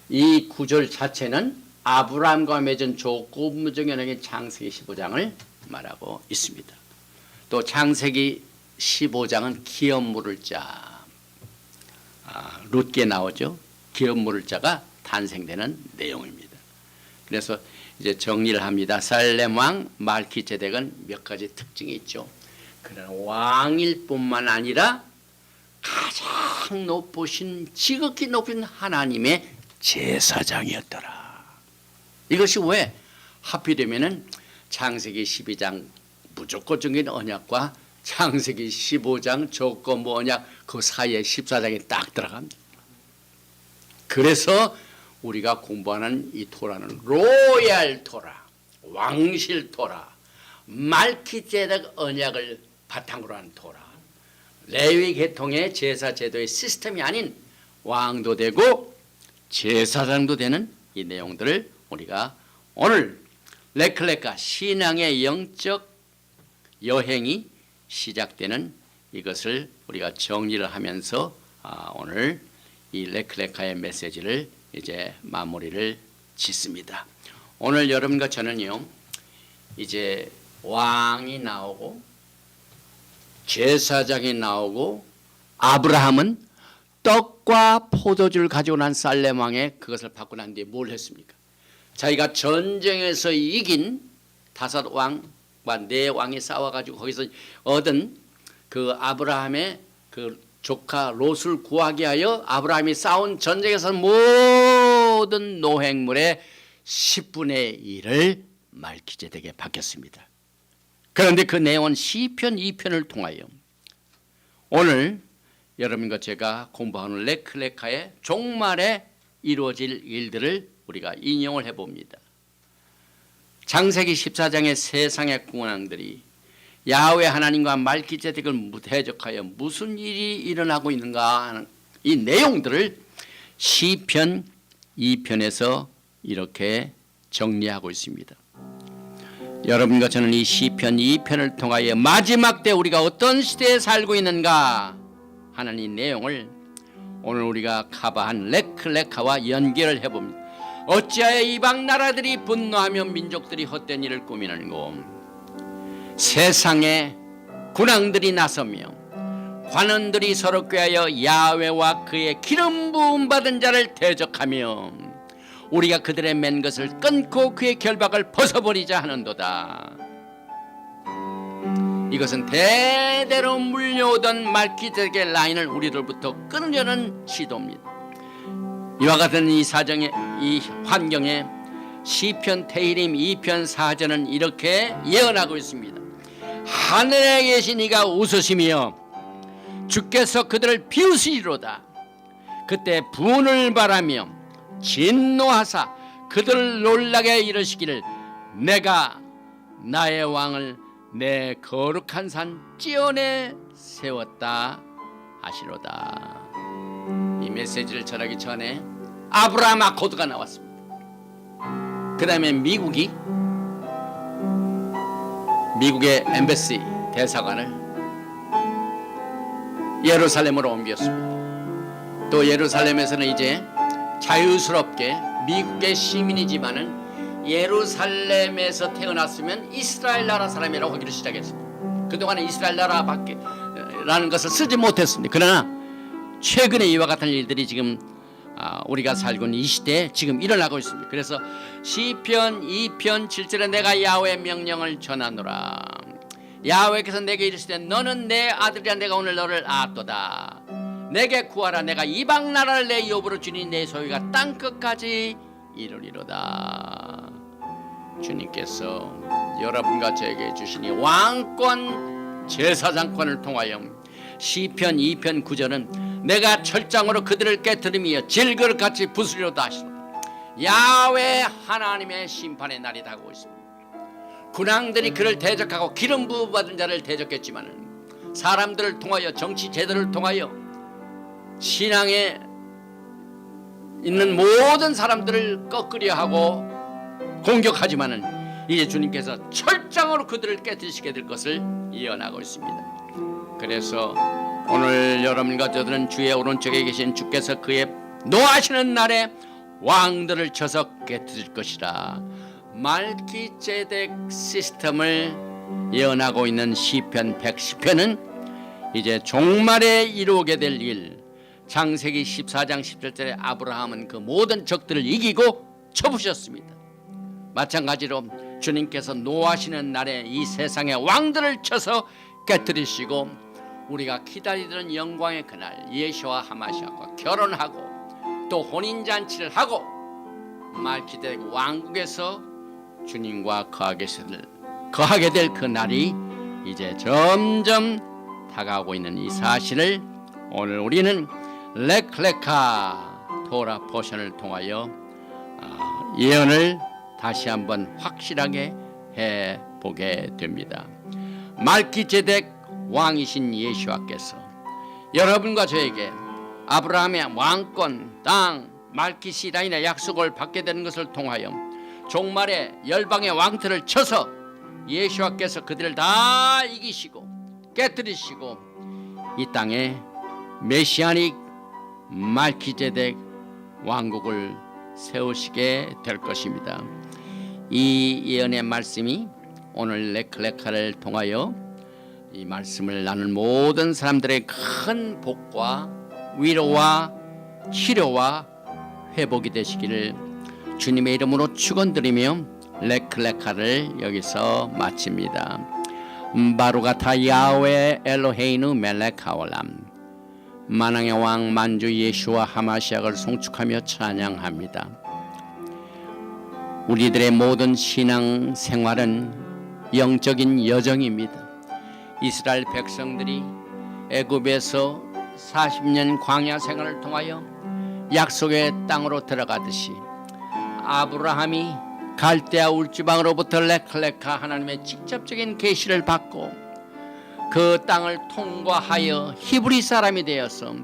이 구절 자체는 아브라함과 맺은 조건부적인 언약인 창세기 15장을 말하고 있습니다. 또 창세기 15장은 기업 물을 자, 룻기에 나오죠. 기업 물을 자가 탄생되는 내용입니다. 그래서 이제 정리를 합니다. 살렘 왕 말키제덱은 몇 가지 특징이 있죠. 그는 왕일 뿐만 아니라 가장 높으신, 지극히 높은 하나님의 제사장이었더라. 이것이 왜 하필이면은 창세기 12장 무조건적인 언약과 창세기 15장 조건부 언약 그 사이에 14장이 딱 들어갑니다. 그래서 우리가 공부하는 이 토라는 로얄 토라, 왕실 토라, 말키제덱 언약을 바탕으로 한 토라, 레위 계통의 제사 제도의 시스템이 아닌 왕도 되고 제사장도 되는 이 내용들을 우리가 오늘 레클레카 신앙의 영적 여행이 시작되는 이것을 우리가 정리를 하면서 오늘 이 레클레카의 메시지를 이제 마무리를 짓습니다. 오늘 여러분과 저는요, 이제 왕이 나오고 제사장이 나오고 아브라함은 떡과 포도주를 가지고 난 살렘 왕에 그것을 받고 난 뒤에 뭘 했습니까? 자기가 전쟁에서 이긴 5왕과 4왕이 싸워가지고 거기서 얻은 그 아브라함의 그 조카 롯을 구하게 하여 아브라함이 싸운 전쟁에서 모든 노획물의 10분의 1을 말키제덱에게 받겼습니다. 그런데 그 내용은 시편 2편을 통하여 오늘 여러분과 제가 공부하는 레클레카의 종말에 이루어질 일들을 우리가 인용을 해봅니다. 창세기 14장의 세상의君왕들이 야훼 하나님과 말키제덱을 대적하여 무슨 일이 일어나고 있는가 하는 이 내용들을 시편 2편에서 이렇게 정리하고 있습니다. 여러분과 저는 이 시편 2편을 통하여 마지막 때 우리가 어떤 시대에 살고 있는가 하는 이 내용을 오늘 우리가 커버한 레클레카와 연결을 해봅니다. 어찌하여 이방 나라들이 분노하며 민족들이 헛된 일을 꾸미는고, 세상에 군왕들이 나서며 관원들이 서로 꾀하여 야훼와 그의 기름 부음 받은 자를 대적하며 우리가 그들의 맨 것을 끊고 그의 결박을 벗어버리자 하는도다. 이것은 대대로 물려오던 말키제덱의 라인을 우리들부터 끊으려는 시도입니다. 이와 같은 이 사정에, 이 환경에 시편 테힐림 2편 4절은 이렇게 예언하고 있습니다. 하늘에 계신 이가 웃으시며 주께서 그들을 비우시리로다. 그때 분을 바라며 진노하사 그들을 놀라게 이르시기를 내가 나의 왕을 내 거룩한 산 찌온에 세웠다 하시로다. 이 메시지를 전하기 전에 아브라함 아코드가 나왔습니다. 그 다음에 미국의 엠베시 대사관을 예루살렘으로 옮겼습니다. 또 예루살렘에서는 이제 자유스럽게 미국의 시민이지만은 예루살렘에서 태어났으면 이스라엘 나라 사람이라고 하기를 시작했습니다. 그동안에 이스라엘 나라밖에 라는 것을 쓰지 못했습니다. 그러나 최근에 이와 같은 일들이 지금 우리가 살고 있는 이 시대에 지금 일어나고 있습니다. 그래서 시편 2편 7절에 내가 야훼의 명령을 전하노라. 야훼께서 내게 이르시되 너는 내 아들이라 내가 오늘 너를 낳았도다. 내게 구하라. 내가 이방 나라를 내 유업으로 주니 내 소유가 땅 끝까지 이르리로다. 주님께서 여러분과 저에게 주시니 왕권 제사장권을 통하여 시편 2편 9절은 내가 철장으로 그들을 깨뜨리며 질그릇같이 부수리로다 하시도다. 야훼 하나님의 심판의 날이 다가오고 있습니다. 군왕들이 그를 대적하고 기름 부어받은 자를 대적했지만 사람들을 통하여 정치 제도를 통하여 신앙에 있는 모든 사람들을 꺾으려 하고 공격하지만은 이제 주님께서 철장으로 그들을 깨뜨리시게 될 것을 예언하고 있습니다. 그래서 오늘 여러분과 저들은 주의 오른쪽에 계신 주께서 그의 노하시는 날에 왕들을 쳐서 깨뜨릴 것이라. 말기제덱 시스템을 예언하고 있는 시편 110편은 이제 종말에 이루게 될 일. 창세기 14장 17절에 아브라함은 그 모든 적들을 이기고 쳐부셨습니다. 마찬가지로 주님께서 노하시는 날에 이 세상의 왕들을 쳐서 깨뜨리시고 우리가 기다리던 영광의 그날 예수와 하마시아과 결혼하고 또 혼인잔치를 하고 말기제덱 왕국에서 주님과 거하게 될 그 날이 이제 점점 다가오고 있는 이 사실을 오늘 우리는 렉레카 토라 포션을 통하여 예언을 다시 한번 확실하게 해보게 됩니다. 말기제덱 왕이신 예수와께서 여러분과 저에게 아브라함의 왕권, 땅, 말기시라인의 약속을 받게 되는 것을 통하여 종말에 열방의 왕들을 쳐서 예수와께서 그들을 다 이기시고 깨뜨리시고 이 땅에 메시아닉 말기제덱 왕국을 세우시게 될 것입니다. 이 예언의 말씀이 오늘 렉레카를 통하여 이 말씀을 나눈 모든 사람들의 큰 복과 위로와 치료와 회복이 되시기를 주님의 이름으로 축원드리며 렉레카를 여기서 마칩니다. 바루가타 야훼 엘로헤이누 멜렉 하올람. 만왕의 왕 만주 예수와 하마시아를 송축하며 찬양합니다. 우리들의 모든 신앙 생활은 영적인 여정입니다. 이스라엘 백성들이 애굽에서 40년 광야 생활을 통하여 약속의 땅으로 들어가듯이 아브라함이 갈대아 울지방으로부터 렉레카 하나님의 직접적인 계시를 받고 그 땅을 통과하여 히브리 사람이 되어서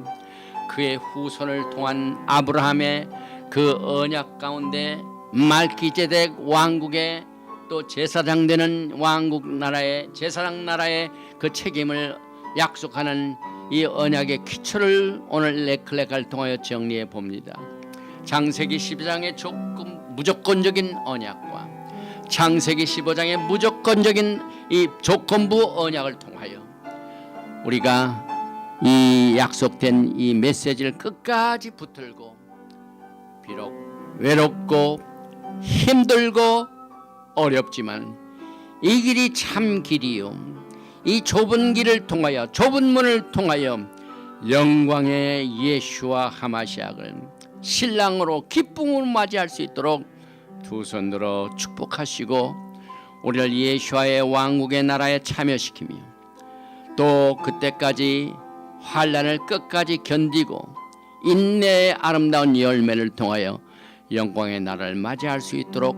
그의 후손을 통한 아브라함의 그 언약 가운데 말기제덱 왕국의 또 제사장 되는 왕국 나라의 제사장 나라의 그 책임을 약속하는 이 언약의 기초를 오늘 렉레카를 통하여 정리해 봅니다. 창세기 12장의 무조건적인 언약과 창세기 15장의 무조건적인 이 조건부 언약을 통하여 우리가 이 약속된 이 메시지를 끝까지 붙들고 비록 외롭고 힘들고 어렵지만 이 길이 참 길이요 이 좁은 길을 통하여 좁은 문을 통하여 영광의 예수와 하마시아를 신랑으로 기쁨으로 맞이할 수 있도록 두 손 들어 축복하시고 우리를 예수와의 왕국의 나라에 참여시키며 또 그때까지 환난을 끝까지 견디고 인내의 아름다운 열매를 통하여 영광의 나라를 맞이할 수 있도록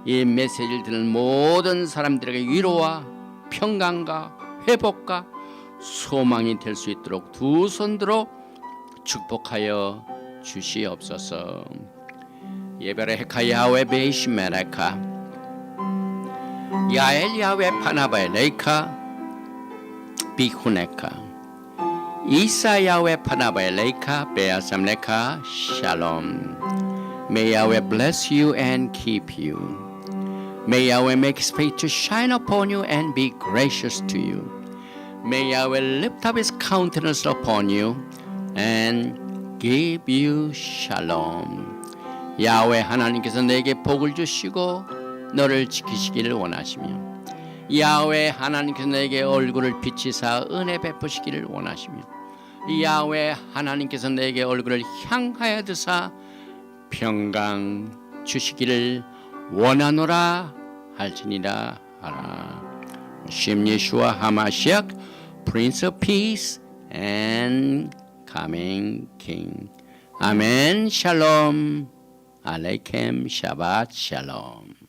이 메시지를 듣는 모든 사람들에게 위로와 평강과 회복과 소망이 될 수 있도록 두 손 들어 축복하여 주시옵소서. 예배를 헤카 야훼 베이시 메레카 야엘 야훼 파나바에 레이카 비후네카 이사 야훼 파나바에 레이카 베아삼레카 샬롬. May Yahweh bless you and keep you. May Yahweh make his face to shine upon you and be gracious to you. May Yahweh lift up his countenance upon you and give you shalom. 야훼 하나님께서 내게 복을 주시고 너를 지키시기를 원하시며 야훼 하나님께서 내게 얼굴을 비치사 은혜 베푸시기를 원하시며 야훼 하나님께서 내게 얼굴을 향하여 드사 평강 주시기를 원하노라 할지니라 하라. 심 예수와 하마시아 Prince of Peace and Coming King. 아멘. 샬롬 알레이켐 샤밧 샬롬.